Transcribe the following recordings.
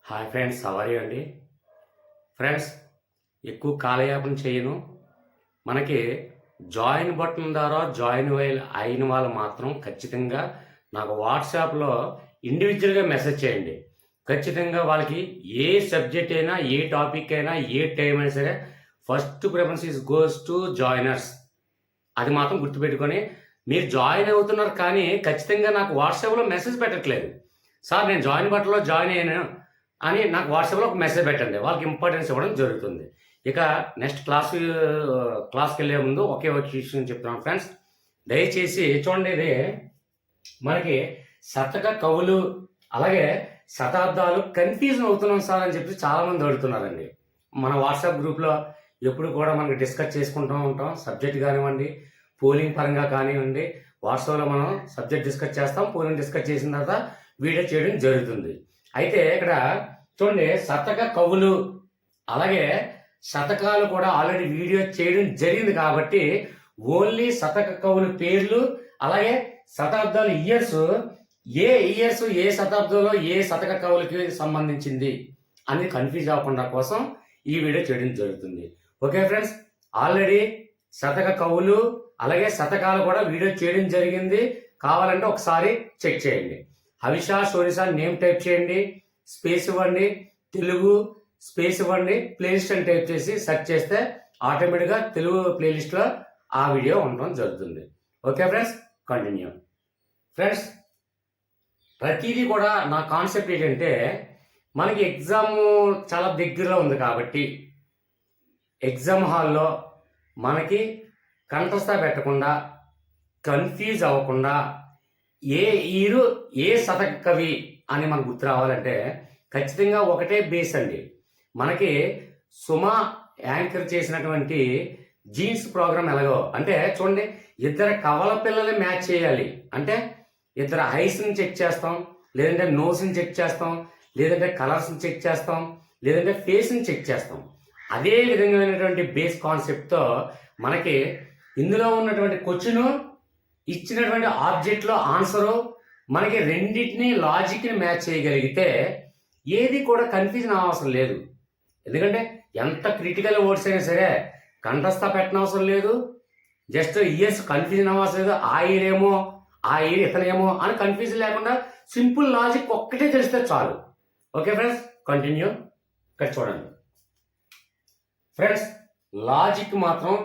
Hi friends, hour అండి. Friends, ఎక్కువ కాలయాపన చేయను. మనకి జాయిన్ బటన్ ద్వారా అయిన వాళ్ళు మాత్రం ఖచ్చితంగా నాకు వాట్సాప్లో ఇండివిజువల్గా మెసేజ్ చేయండి. ఖచ్చితంగా వాళ్ళకి ఏ సబ్జెక్ట్ అయినా, ఏ టాపిక్ అయినా, ఏ టైం అయినా సరే first preference is goes to joiners. అది మాత్రం గుర్తుపెట్టుకొని మీరు జాయిన్ అవుతున్నారు, కానీ ఖచ్చితంగా నాకు వాట్సాప్లో మెసేజ్ పెట్టట్లేదు. సార్, నేను జాయిన్ బటన్లో జాయిన్ అయ్యాను అని నాకు వాట్సాప్లో ఒక మెసేజ్ పెట్టండి. వాళ్ళకి ఇంపార్టెన్స్ ఇవ్వడం జరుగుతుంది. ఇక నెక్స్ట్ క్లాస్కి వెళ్ళే ముందు ఒకే ఒక విషయం చెప్తున్నాను ఫ్రెండ్స్. దయచేసి చూడండి, ఇది మనకి శతక కవులు అలాగే శతాబ్దాలు కన్ఫ్యూజన్ అవుతున్నాం సార్ అని చెప్పి చాలామంది అడుగుతున్నారండి. మన వాట్సాప్ గ్రూప్లో ఎప్పుడు కూడా మనకి డిస్కస్ చేసుకుంటూ ఉంటాం. సబ్జెక్ట్ కానివ్వండి, పోలింగ్ పరంగా కానివ్వండి, వాట్సాప్లో మనం సబ్జెక్ట్ డిస్కస్ చేస్తాం. పోలింగ్ డిస్కస్ చేసిన తర్వాత వీడియో చేయడం జరుగుతుంది. అయితే ఇక్కడ చూడండి, శతక కవులు అలాగే శతకాలు కూడా ఆల్రెడీ వీడియో చేయడం జరిగింది కాబట్టి ఓన్లీ శతక కవులు పేర్లు అలాగే శతాబ్దాలు ఇయర్స్ ఏ శతాబ్దంలో ఏ శతక కవులకి సంబంధించింది అని కన్ఫ్యూజ్ అవ్వకుండా కోసం ఈ వీడియో చేయడం జరుగుతుంది. ఓకే ఫ్రెండ్స్, ఆల్రెడీ శతక కవులు అలాగే శతకాలు కూడా వీడియో చేయడం జరిగింది. కావాలంటే ఒకసారి చెక్ చేయండి. హవిషా సోనిషా నేమ్ టైప్ చేయండి, స్పేస్ ఇవ్వండి, తెలుగు స్పేస్ ఇవ్వండి, ప్లేలిస్ట్ అని టైప్ చేసి సెర్చ్ చేస్తే ఆటోమేటిక్గా తెలుగు ప్లేలిస్ట్లో ఆ వీడియో ఉండడం జరుగుతుంది. Okay friends, continue. ఫ్రెండ్స్, ప్రతిదీ కూడా నా కాన్సెప్ట్ ఏంటంటే, మనకి ఎగ్జామ్ చాలా దగ్గరలో ఉంది కాబట్టి ఎగ్జామ్ హాల్లో మనకి కంఠస్థ పెట్టకుండా, కన్ఫ్యూజ్ అవ్వకుండా ఏ హీరో ఏ శతక కవి అని మనకు గుర్తు రావాలంటే ఖచ్చితంగా ఒకటే బేస్ అండి. మనకి సుమా యాంకర్ చేసినటువంటి జీన్స్ ప్రోగ్రామ్ ఎలాగో అంటే చూడండి, ఇద్దరు కవల పిల్లల్ని మ్యాచ్ చేయాలి అంటే ఇద్దరు ఐస్ని చెక్ చేస్తాం, లేదంటే నోస్ని చెక్ చేస్తాం, లేదంటే కలర్స్ని చెక్ చేస్తాం, లేదంటే ఫేస్ని చెక్ చేస్తాం. అదే విధమైనటువంటి బేస్ కాన్సెప్ట్తో మనకి ఇందులో ఉన్నటువంటి క్వశ్చన్ ఇచ్చినటువంటి ఆబ్జెక్ట్లో ఆన్సరు మనకి రెండింటిని లాజిక్ని మ్యాచ్ చేయగలిగితే ఏది కూడా కన్ఫ్యూజన్ అవసరం లేదు. ఎందుకంటే ఎంత క్రిటికల్ వర్డ్స్ అయినా సరే కంఠస్థ పెట్టనవసరం లేదు, జస్ట్ ఇయర్స్ కన్ఫ్యూజన్ అవసరం లేదు. ఆ ఇయర్ ఏమో ఆ ఇయర్ ఇతనేమో అని కన్ఫ్యూజన్ లేకుండా సింపుల్ లాజిక్ ఒక్కటే తెలిస్తే చాలు. Okay friends, continue. ఇక్కడ చూడండి ఫ్రెండ్స్, లాజిక్ మాత్రం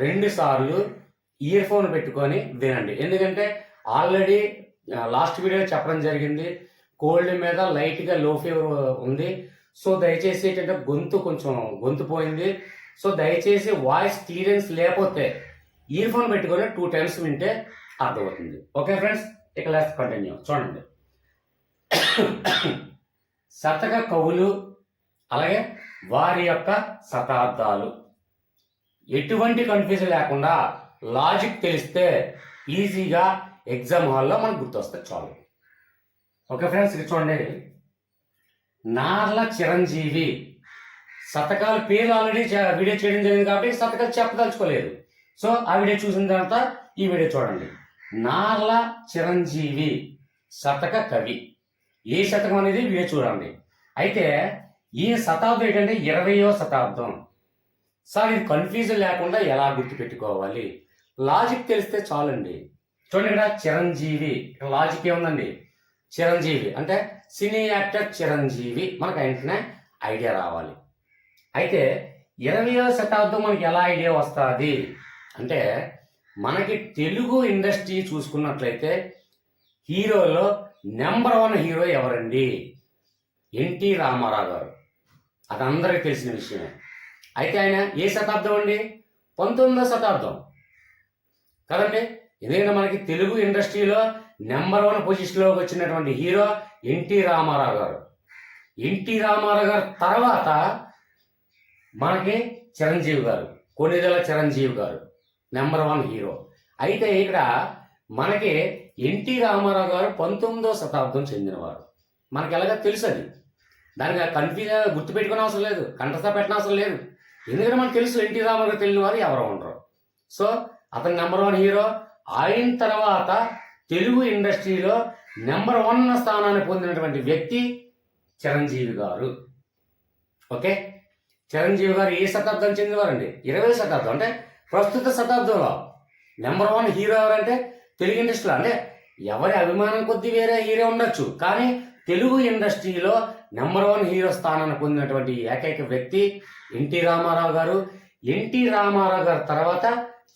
2 సార్లు ఇయర్ ఫోన్ పెట్టుకొని వినండి. ఎందుకంటే ఆల్రెడీ లాస్ట్ వీడియో చెప్పడం జరిగింది, కోల్డ్ మీద లైట్గా లో ఫీవర్ ఉంది. సో దయచేసి ఏంటంటే గొంతు పోయింది. సో దయచేసి వాయిస్ క్లియరెన్స్ లేకపోతే ఇయర్ ఫోన్ పెట్టుకొని 2 టైమ్స్ వింటే అర్థమవుతుంది. ఓకే ఫ్రెండ్స్, ఇక లాస్ట్ కంటిన్యూ. చూడండి, శతక కవులు అలాగే వారి యొక్క శతాబ్దాలు ఎటువంటి కన్ఫ్యూజన్ లేకుండా లాజిక్ తెలిస్తే ఈజీగా ఎగ్జామ్ హాల్లో మనకు గుర్తొస్తే చాలు. ఓకే ఫ్రెండ్స్, ఇది చూడండి, నార్ల చిరంజీవి శతకాల పేరు ఆల్రెడీ వీడియో చేయడం జరిగింది కాబట్టి శతకాలు చెప్పదలుచుకోలేదు. సో ఆ వీడియో చూసిన తర్వాత ఈ వీడియో చూడండి. నార్ల చిరంజీవి శతక కవి, ఏ శతకం అనేది వీడియో చూడండి. అయితే ఈ శతాబ్దం ఏంటంటే 20వ శతాబ్దం. సార్, ఇది కన్ఫ్యూజన్ లేకుండా ఎలా గుర్తుపెట్టుకోవాలి? లాజిక్ తెలిస్తే చాలండి. చూడండి, ఇక్కడ చిరంజీవి, లాజిక్ ఏముందండి? చిరంజీవి అంటే సినీ యాక్టర్ చిరంజీవి, మనకు వెంటనే ఐడియా రావాలి. అయితే 20వ శతాబ్దం మనకి ఎలా ఐడియా వస్తుంది అంటే, మనకి తెలుగు ఇండస్ట్రీ చూసుకున్నట్లయితే హీరోలో నెంబర్ 1 హీరో ఎవరండి? ఎన్టీ రామారావు గారు. అది అందరికీ తెలిసిన విషయమే. అయితే ఆయన ఏ శతాబ్దం అండి? 19వ శతాబ్దం కదండి. ఎందుకంటే మనకి తెలుగు ఇండస్ట్రీలో నెంబర్ 1 పొజిషన్లోకి వచ్చినటువంటి హీరో ఎన్టీ రామారావు గారు. ఎన్టీ రామారావు గారు తర్వాత మనకి చిరంజీవి గారు, కొణిదెల చిరంజీవి గారు నెంబర్ 1 హీరో. అయితే ఇక్కడ మనకి ఎన్టీ రామారావు గారు 19వ శతాబ్దం చెందినవారు. మనకి ఎలాగో తెలుసు అది. దానికి కన్ఫ్యూజన్ గుర్తుపెట్టుకునే అవసరం లేదు, కంఠస్థ పెట్టిన అవసరం లేదు. ఎందుకంటే మనకు తెలుసు ఎన్టీ రామారావు గారు తెలియని వారు ఎవరో ఉండరు. సో అతను నెంబర్ 1 హీరో. ఆయన తర్వాత తెలుగు ఇండస్ట్రీలో నెంబర్ 1 స్థానాన్ని పొందినటువంటి వ్యక్తి చిరంజీవి గారు. ఓకే, చిరంజీవి గారు ఏ శతాబ్దం చెందినవారండి? 20వ శతాబ్దం. అంటే ప్రస్తుత శతాబ్దంలో నెంబర్ 1 హీరో ఎవరంటే తెలుగు ఇండస్ట్రీలో, అంటే ఎవరి అభిమానం కొద్దీ వేరే హీరో ఉండొచ్చు, కానీ తెలుగు ఇండస్ట్రీలో నెంబర్ 1 హీరో స్థానాన్ని పొందినటువంటి ఏకైక వ్యక్తి ఎన్టీ రామారావు గారు. ఎన్టీ రామారావు గారు తర్వాత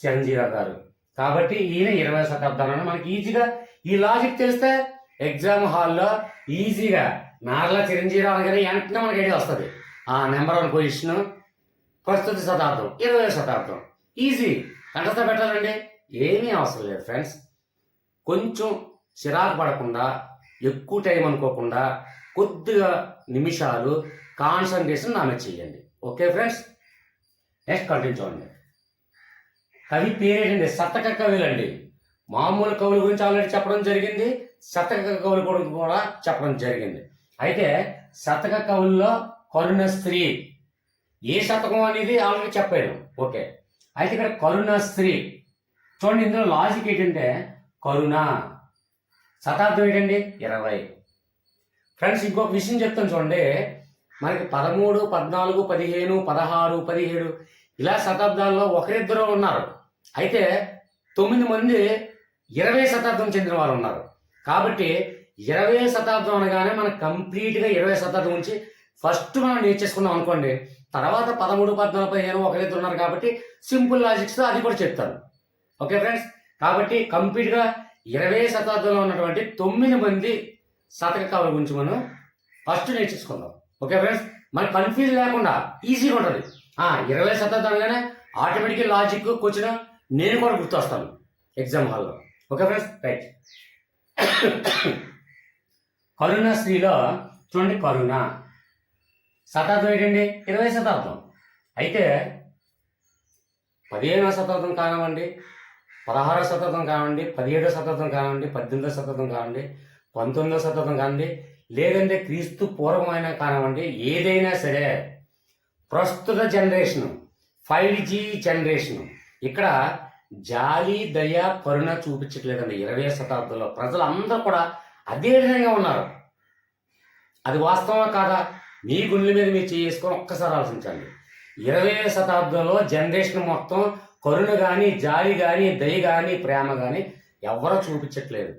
చిరంజీవి గారు. కాబట్టి ఈయన 20వ శతాబ్దంలో మనకి ఈజీగా ఈ లాజిక్ తెలిస్తే ఎగ్జామ్ హాల్లో ఈజీగా నార్లా చిరంజీవి అనగానే వెంటనే మనకి ఐడియా వస్తుంది. ఆ నెంబర్ 1 పొజిషన్ ప్రస్తుత శతాబ్దం 20వ శతాబ్దం. ఈజీ కంటస్తా పెట్టాలండి, ఏమీ అవసరం లేదు ఫ్రెండ్స్. కొంచెం చిరాకు పడకుండా, ఎక్కువ టైం అనుకోకుండా, కొద్దిగా నిమిషాలు కాన్సన్ట్రేషన్ నా మీద చేయండి. ఓకే ఫ్రెండ్స్, నెక్స్ట్ కంటిన్యూ చూడండి. కవి పేరేంటండి? శతక కవులండి. మామూలు కవుల గురించి ఆల్రెడీ చెప్పడం జరిగింది, శతక కవుల గురించి కూడా చెప్పడం జరిగింది. అయితే శతక కవుల్లో కరుణశ్రీ ఏ శతకం అనేది ఆల్రెడీ చెప్పాను. ఓకే, అయితే ఇక్కడ కరుణశ్రీ చూడండి. ఇందులో లాజిక్ ఏంటంటే కరుణ శతాబ్దం ఏంటండి? 20. ఫ్రెండ్స్, ఇంకొక విషయం చెప్తాను చూడండి. మనకి 13, 14, 15, 16, 17 ఇలా శతాబ్దాల్లో ఒకరిద్దరు ఉన్నారు. అయితే 9 మంది 20వ శతాబ్దం చెందిన వారు ఉన్నారు. కాబట్టి 20వ శతాబ్దం అనగానే మనకు కంప్లీట్గా 20వ శతాబ్దం నుంచి ఫస్ట్ మనం నేర్చేసుకున్నాం అనుకోండి. తర్వాత 13, 14, 15 ఒకరిద్దరు ఉన్నారు. కాబట్టి సింపుల్ లాజిక్స్ అది కూడా చెప్తాను. ఓకే ఫ్రెండ్స్, కాబట్టి కంప్లీట్గా 20వ శతాబ్దంలో ఉన్నటువంటి 9 మంది శతక కవుల గురించి మనం ఫస్ట్ నేర్చేసుకుందాం. ఓకే ఫ్రెండ్స్, మనకి కన్ఫ్యూజ్ లేకుండా ఈజీగా ఉంటుంది. 20వ శతాబ్దం అనగానే ఆటోమేటిక్గా లాజిక్ క్వశ్చన్ నేను కూడా గుర్తొస్తాను ఎగ్జామ్ హాల్లో. Okay friends, right. కరుణశ్రీలో చూడండి, కరుణ శతాబ్దం ఏంటండి? 20వ శతాబ్దం. అయితే 15వ శతాబ్దం కానివ్వండి, 16వ శతాబ్దం కానివ్వండి, 17వ శతాబ్దం కానివ్వండి, 18వ శతాబ్దం కానివ్వండి, 19వ శతాబ్దం కానివ్వండి, లేదంటే క్రీస్తు పూర్వమైనా కానివ్వండి, ఏదైనా సరే ప్రస్తుత జనరేషన్ 5G జనరేషన్ ఇక్కడ జాలి, దయ, కరుణ చూపించట్లేదండి. 20వ శతాబ్దంలో ప్రజలందరూ కూడా అదే విధంగా ఉన్నారు. అది వాస్తవమా కాదా? మీ గుండెల మీద మీరు చేసుకొని ఒక్కసారి ఆలోచించండి. 20వ శతాబ్దంలో జనరేషన్ మొత్తం కరుణ కానీ, జాలి కానీ, దయ కానీ, ప్రేమ కానీ ఎవరో చూపించట్లేదు.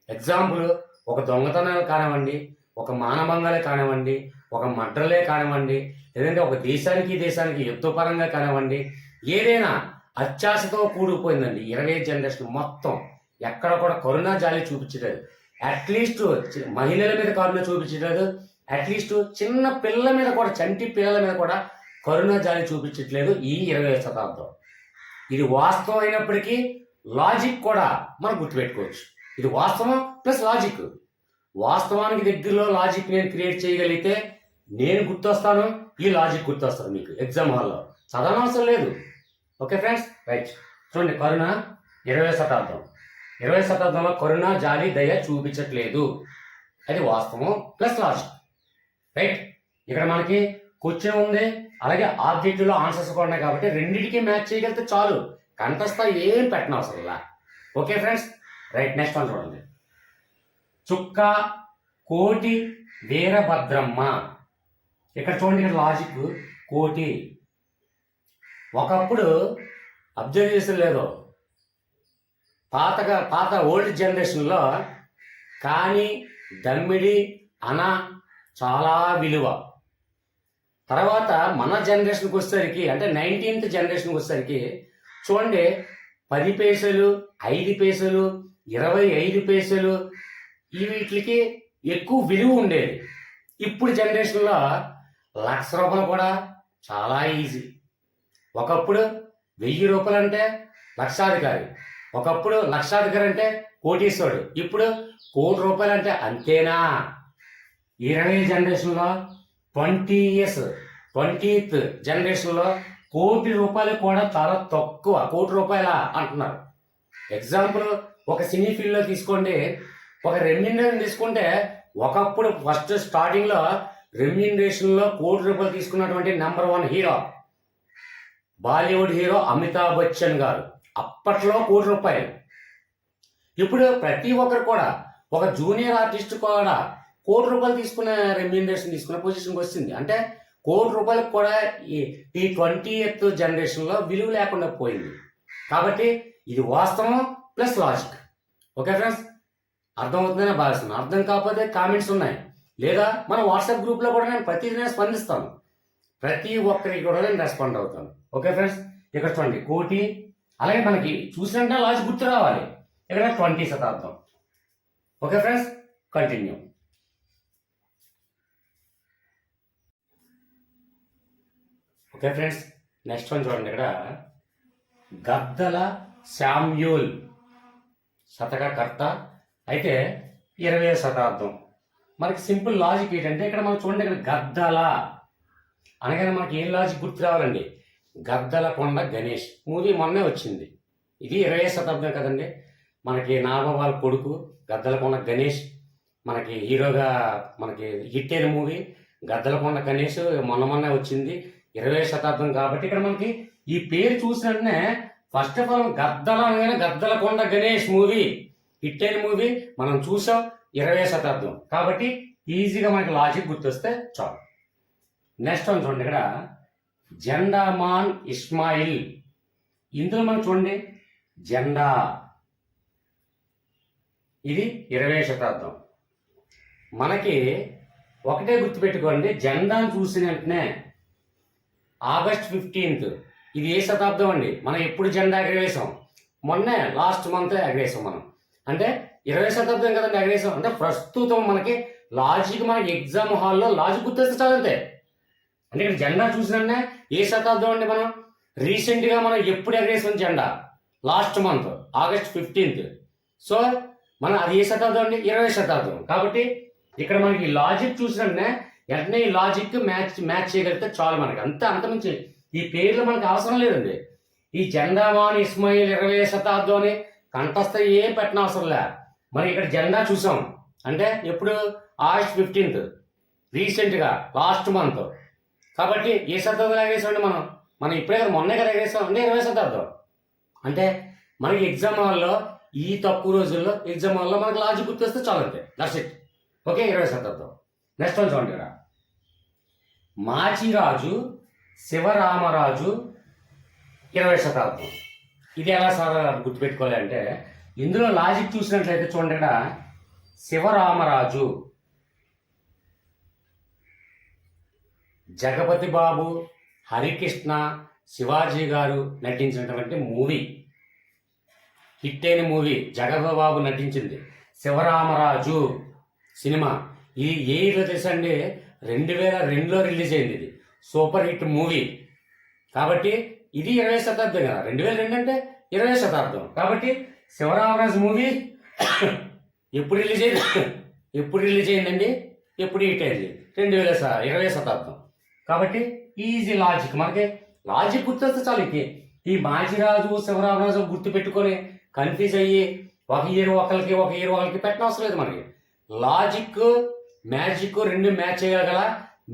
ఎగ్జాంపుల్, ఒక దొంగతనాలు కానివ్వండి, ఒక మానభంగాలే కానివ్వండి, ఒక మర్డర్లే కానివ్వండి, లేదంటే ఒక దేశానికి యుద్ధపరంగా కానివ్వండి, ఏదైనా అత్యాశతో కూడుకుపోయిందండి 20వ జనరేషన్ మొత్తం. ఎక్కడ కూడా కరుణ, జాలి చూపించలేదు. అట్లీస్ట్ మహిళల మీద కరుణ చూపించలేదు. అట్లీస్ట్ చిన్న పిల్లల మీద కూడా, చంటి పిల్లల మీద కూడా కరుణ, జాలి చూపించట్లేదు ఈ 20వ శతాబ్దం. ఇది వాస్తవం అయినప్పటికీ లాజిక్ కూడా మనం గుర్తుపెట్టుకోవచ్చు. ఇది వాస్తవం ప్లస్ లాజిక్. వాస్తవానికి దగ్గరలో లాజిక్ నేను క్రియేట్ చేయగలిగితే నేను గుర్తొస్తాను, ఈ లాజిక్ గుర్తొస్తుంది మీకు ఎగ్జామ్ హాల్లో. చదవనవసరం లేదు. Okay friends, right. చూడండి, కరుణ 20వ శతాబ్దం. 20వ శతాబ్దంలో కరుణ, జాలి, దయ చూపించట్లేదు. అది వాస్తవం ప్లస్ లాజిక్. రైట్. ఇక్కడ మనకి క్వశ్చన్ ఉంది, అలాగే ఆబ్జెక్టివ్లో ఆన్సర్స్ కూడా ఉన్నాయి. కాబట్టి రెండింటికి మ్యాచ్ చేయగలిగితే చాలు, కంటస్తా ఏం పెట్టనవసరం ఇలా. Okay friends, right. Next one చూడండి. చుక్క కోటి వీరభద్రమ్మ. ఇక్కడ చూడండి, ఇక్కడ లాజిక్ కోటి. ఒకప్పుడు అబ్జర్వ్ చేసిన లేదు, పాత ఓల్డ్ జనరేషన్లో కానీ, దమ్మిడి, అన చాలా విలువ. తర్వాత మన జనరేషన్కి వచ్చేసరికి, అంటే 19th జనరేషన్కి వచ్చేసరికి చూడండి, 10 పైసలు, 5 పైసలు, 25 పైసలు వీటికి ఎక్కువ విలువ ఉండేది. ఇప్పుడు జనరేషన్లో ₹1,00,000 కూడా చాలా ఈజీ. ఒకప్పుడు 1000 రూపాయలు అంటే లక్షాధికారి, ఒకప్పుడు లక్షాధికారి అంటే కోటీశ్వరుడు, ఇప్పుడు ₹1,00,00,000 అంటే అంతేనా? 20వ జనరేషన్లో 20th జనరేషన్లో ₹1,00,00,000 కూడా చాలా తక్కువ. ₹1,00,00,000 అంటున్నారు. ఎగ్జాంపుల్, ఒక సినీ ఫీల్డ్లో తీసుకోండి, ఒక రెమ్యూనరేషన్ తీసుకుంటే ఒకప్పుడు ఫస్ట్ స్టార్టింగ్లో రెమ్యూనరేషన్లో ₹1,00,00,000 తీసుకున్నటువంటి number 1 hero Bollywood hero Amitabh Bachchan గారు. అప్పట్లో ₹1,00,00,000. ఇప్పుడు ప్రతి ఒక్కరు కూడా, ఒక జూనియర్ ఆర్టిస్ట్ కూడా రూపాయలు తీసుకున్న రెమ్యూనరేషన్ తీసుకున్న పొజిషన్కి వచ్చింది. అంటే రూపాయలకు కూడా ఈ 20th జనరేషన్లో విలువ లేకుండా పోయింది. కాబట్టి ఇది వాస్తవం ప్లస్ లాజిక్. ఓకే ఫ్రెండ్స్, అర్థమవుతుందని భావిస్తున్నాను. అర్థం కాకపోతే కామెంట్స్ ఉన్నాయి, లేదా మన వాట్సాప్ గ్రూప్లో కూడా నేను ప్రతిదీ స్పందిస్తాను. ప్రతి ఒక్కరికి కూడా నేను రెస్పాండ్ అవుతాను. ఓకే ఫ్రెండ్స్, ఇక్కడ చూడండి కోటి, అలాగే మనకి చూసినట్టే లాజిక్ గుర్తు రావాలి. ఇక్కడ 20 శతాబ్దం. Okay friends, continue. Okay friends, next one చూడండి. ఇక్కడ గద్దల శామ్యూల్ శతకకర్త, అయితే 20వ శతాబ్దం. మనకి సింపుల్ లాజిక్ ఏంటంటే ఇక్కడ మనం చూడండి, ఇక్కడ గద్దల అనగానే మనకి ఏం లాజిక్ గుర్తు రావాలండి? గద్దలకొండ గణేష్ మూవీ మొన్నే వచ్చింది. ఇది 20వ శతాబ్దం కదండి. మనకి నాగబాబు కొడుకు గద్దలకొండ గణేష్ మనకి హీరోగా మనకి హిట్ అయిన మూవీ గద్దలకొండ గణేష్ మొన్నే వచ్చింది. 20వ శతాబ్దం కాబట్టి ఇక్కడ మనకి ఈ పేరు చూసినట్నే ఫస్ట్ ఆఫ్ ఆల్ గద్దల అనగానే గద్దలకొండ గణేష్ మూవీ హిట్ అయిన మూవీ మనం చూసాం. 20వ శతాబ్దం కాబట్టి ఈజీగా మనకి లాజిక్ గుర్తొస్తే చాలు. నెక్స్ట్ వన్ చూడండి, ఇక్కడ జెండామాన్ ఇస్మాయిల్. ఇందులో మనం చూడండి జెండా, ఇది 20వ శతాబ్దం. మనకి ఒకటే గుర్తుపెట్టుకోండి, జెండాను చూసిన వెంటనే ఆగస్ట్ 15th ఇది ఏ శతాబ్దం అండి? మనం ఎప్పుడు జెండా ఎగరేసాం? మొన్నే లాస్ట్ మంత్ ఎగరేసాం మనం. అంటే 20వ శతాబ్దం కదండి ఎగరేసాం. అంటే ప్రస్తుతం మనకి లాజిక్, మనకి ఎగ్జామ్ హాల్లో లాజిక్ గుర్తొస్తే చాలంతే. అంటే ఇక్కడ జెండా చూసినట్టే ఏ శతాబ్దం అండి? మనం రీసెంట్గా మనం ఎప్పుడు ఎగరేసాం జెండా? Last month August 15th. So మనం అది ఏ శతాబ్దం అండి? 20వ శతాబ్దం. కాబట్టి ఇక్కడ మనకి లాజిక్ చూసినట్టే వెంటనే ఈ లాజిక్ మ్యాచ్ చేయగలిగితే చాలు మనకి. అంతమించి ఈ పేర్లు మనకు అవసరం లేదండి. ఈ జెండామాన్ ఇస్మాయిల్ 20వ శతాబ్దం అని కంఠస్థ ఏం పెట్టిన అవసరం లే. మనకి ఇక్కడ జెండా చూసాం అంటే ఎప్పుడు? ఆగస్ట్ 15th, రీసెంట్గా లాస్ట్ మంత్. కాబట్టి ఏ శతాబ్దం ఎగరేసామండి మనం ఇప్పుడే కదా మొన్నే కదా ఎగరేసాం. అంటే 20వ శతాబ్దం. అంటే మనకి ఎగ్జామ్ హాల్లో ఈ తక్కువ రోజుల్లో ఎగ్జామ్ హాల్లో మనకి లాజిక్ గుర్తొస్తే చాలు అంతే. That's it. ఓకే, 20వ శతాబ్దం. నెక్స్ట్ వన్ చూడండి, ఇక్కడ మాచిరాజు శివరామరాజు 20వ శతాబ్దం. ఇది ఎలా సార్ గుర్తుపెట్టుకోవాలి అంటే ఇందులో లాజిక్ చూసినట్లయితే చూడండి, ఇక్కడ శివరామరాజు జగపతి బాబు, హరికృష్ణ, శివాజీ గారు నటించినటువంటి మూవీ, హిట్ అయిన మూవీ. జగపతి బాబు నటించింది శివరామరాజు సినిమా. ఇది ఏ ఇయర్లో తెలుసండి? 2002లో రిలీజ్ అయింది. ఇది సూపర్ హిట్ మూవీ. కాబట్టి ఇది 20వ శతాబ్దం కదా. 2002 అంటే 20వ శతాబ్దం. కాబట్టి శివరామరాజు మూవీ ఎప్పుడు రిలీజ్ అయిందండి? ఎప్పుడు హిట్ అయింది? 2020వ శతాబ్దం. కాబట్టి ఈజీ లాజిక్, మనకి లాజిక్ గుర్తొస్తే చాలు. ఈ మాచిరాజు శివరామరాజు గుర్తు పెట్టుకొని కన్ఫ్యూజ్ అయ్యి ఒక ఇయర్ ఒకరికి పెట్టిన అవసరం లేదు. మనకి లాజిక్ మ్యాజిక్ రెండు మ్యాచ్ చేయగల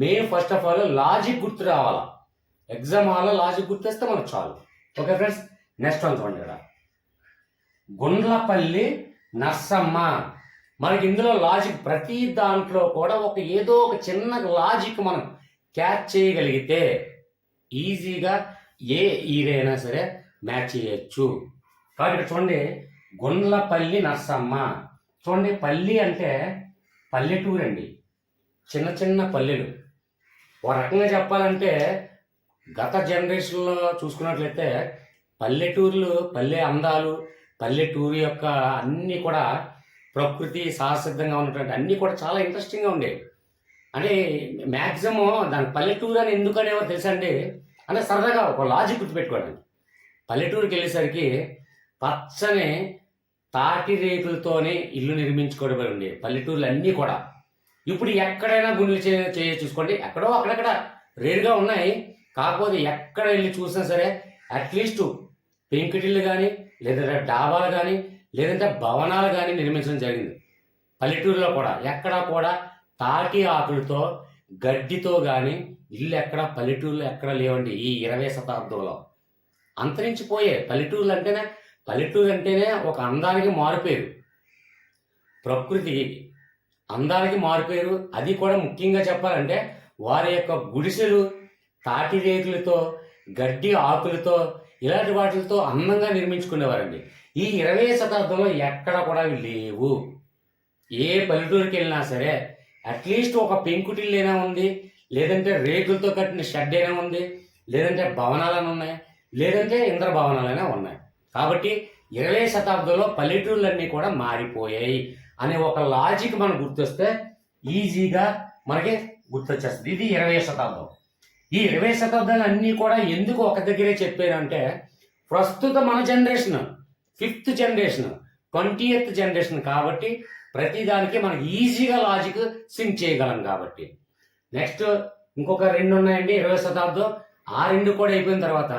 main first of all logic గుర్తు రావాలా. ఎగ్జామ్ హాల్లో లాజిక్ గుర్తొస్తే మనకు చాలు. ఓకే ఫ్రెండ్స్, నెక్స్ట్ వన్ చూడండి, ఇక్కడ గుండ్లపల్లి నర్సమ్మ. మనకి ఇందులో లాజిక్ ప్రతి దాంట్లో కూడా ఏదో ఒక చిన్న లాజిక్ మనం క్యాచ్ చేయగలిగితే ఈజీగా ఏ ఈరైనా సరే మ్యాచ్ చేయొచ్చు. కాబట్టి ఇక్కడ చూడండి గుండ్లపల్లి నర్సమ్మ. చూడండి, పల్లి అంటే పల్లెటూరు అండి, చిన్న చిన్న పల్లెలు. ఒక రకంగా చెప్పాలంటే గత జనరేషన్లో చూసుకున్నట్లయితే పల్లెటూర్లు, పల్లె అందాలు, పల్లెటూరు యొక్క అన్నీ కూడా ప్రకృతి సహసిద్ధంగా ఉన్నటువంటి అన్నీ కూడా చాలా ఇంట్రెస్టింగ్గా ఉండేవి. అంటే మ్యాక్సిమం దాని పల్లెటూరు అని ఎందుకు అనేవారు తెలుసా అండి? అంటే సరదాగా ఒక లాజిక్ గుర్తుపెట్టుకోండి. పల్లెటూరుకి వెళ్ళేసరికి పచ్చని తాటి రేకులతోనే ఇల్లు నిర్మించుకోవడం ఉండే పల్లెటూర్లు అన్నీ కూడా. ఇప్పుడు ఎక్కడైనా గుండెలు చూసుకోండి, ఎక్కడో అక్కడక్కడ రేరుగా ఉన్నాయి. కాకపోతే ఎక్కడ వెళ్ళి చూసినా సరే అట్లీస్ట్ పెంకుటిల్లు కానీ, లేదంటే డాబాలు కానీ, లేదంటే భవనాలు కానీ నిర్మించడం జరిగింది. పల్లెటూరులో కూడా ఎక్కడా కూడా తాటి ఆకులతో గడ్డితో కానీ ఇల్లు ఎక్కడ పల్లెటూరులో ఎక్కడ లేవండి. ఈ 20వ శతాబ్దంలో అంతరించిపోయే పల్లెటూరు అంటేనే ఒక అందానికి మారిపోయారు. ప్రకృతి అందానికి మారిపోయారు. అది కూడా ముఖ్యంగా చెప్పాలంటే వారి యొక్క గుడిసెలు తాటి రేకులతో, గడ్డి ఆకులతో, ఇలాంటి వాటితో అందంగా నిర్మించుకునేవారండి. ఈ 20వ శతాబ్దంలో ఎక్కడ కూడా అవి లేవు. ఏ పల్లెటూరుకి వెళ్ళినా సరే అట్లీస్ట్ ఒక పెంకుటిల్లైనా ఉంది, లేదంటే రేకులతో కట్టిన షెడ్ అయినా ఉంది, లేదంటే భవనాలైనా ఉన్నాయి, లేదంటే ఇంద్ర భవనాలైనా ఉన్నాయి. కాబట్టి 20వ శతాబ్దంలో పల్లెటూర్లన్నీ కూడా మారిపోయాయి అనే ఒక లాజిక్ మనం గుర్తొస్తే ఈజీగా మనకి గుర్తొచ్చేస్తుంది. ఇది 20వ శతాబ్దం. ఈ 20వ శతాబ్దాలు అన్నీ కూడా ఎందుకు ఒక దగ్గరే చెప్పారంటే, ప్రస్తుత మన generation 5th generation 20th generation కాబట్టి ప్రతిదానికి మనం ఈజీగా లాజిక్ సింక్ చేయగలం కాబట్టి. నెక్స్ట్ ఇంకొక 2 ఉన్నాయండి 20వ శతాబ్దం. ఆ 2 కూడా అయిపోయిన తర్వాత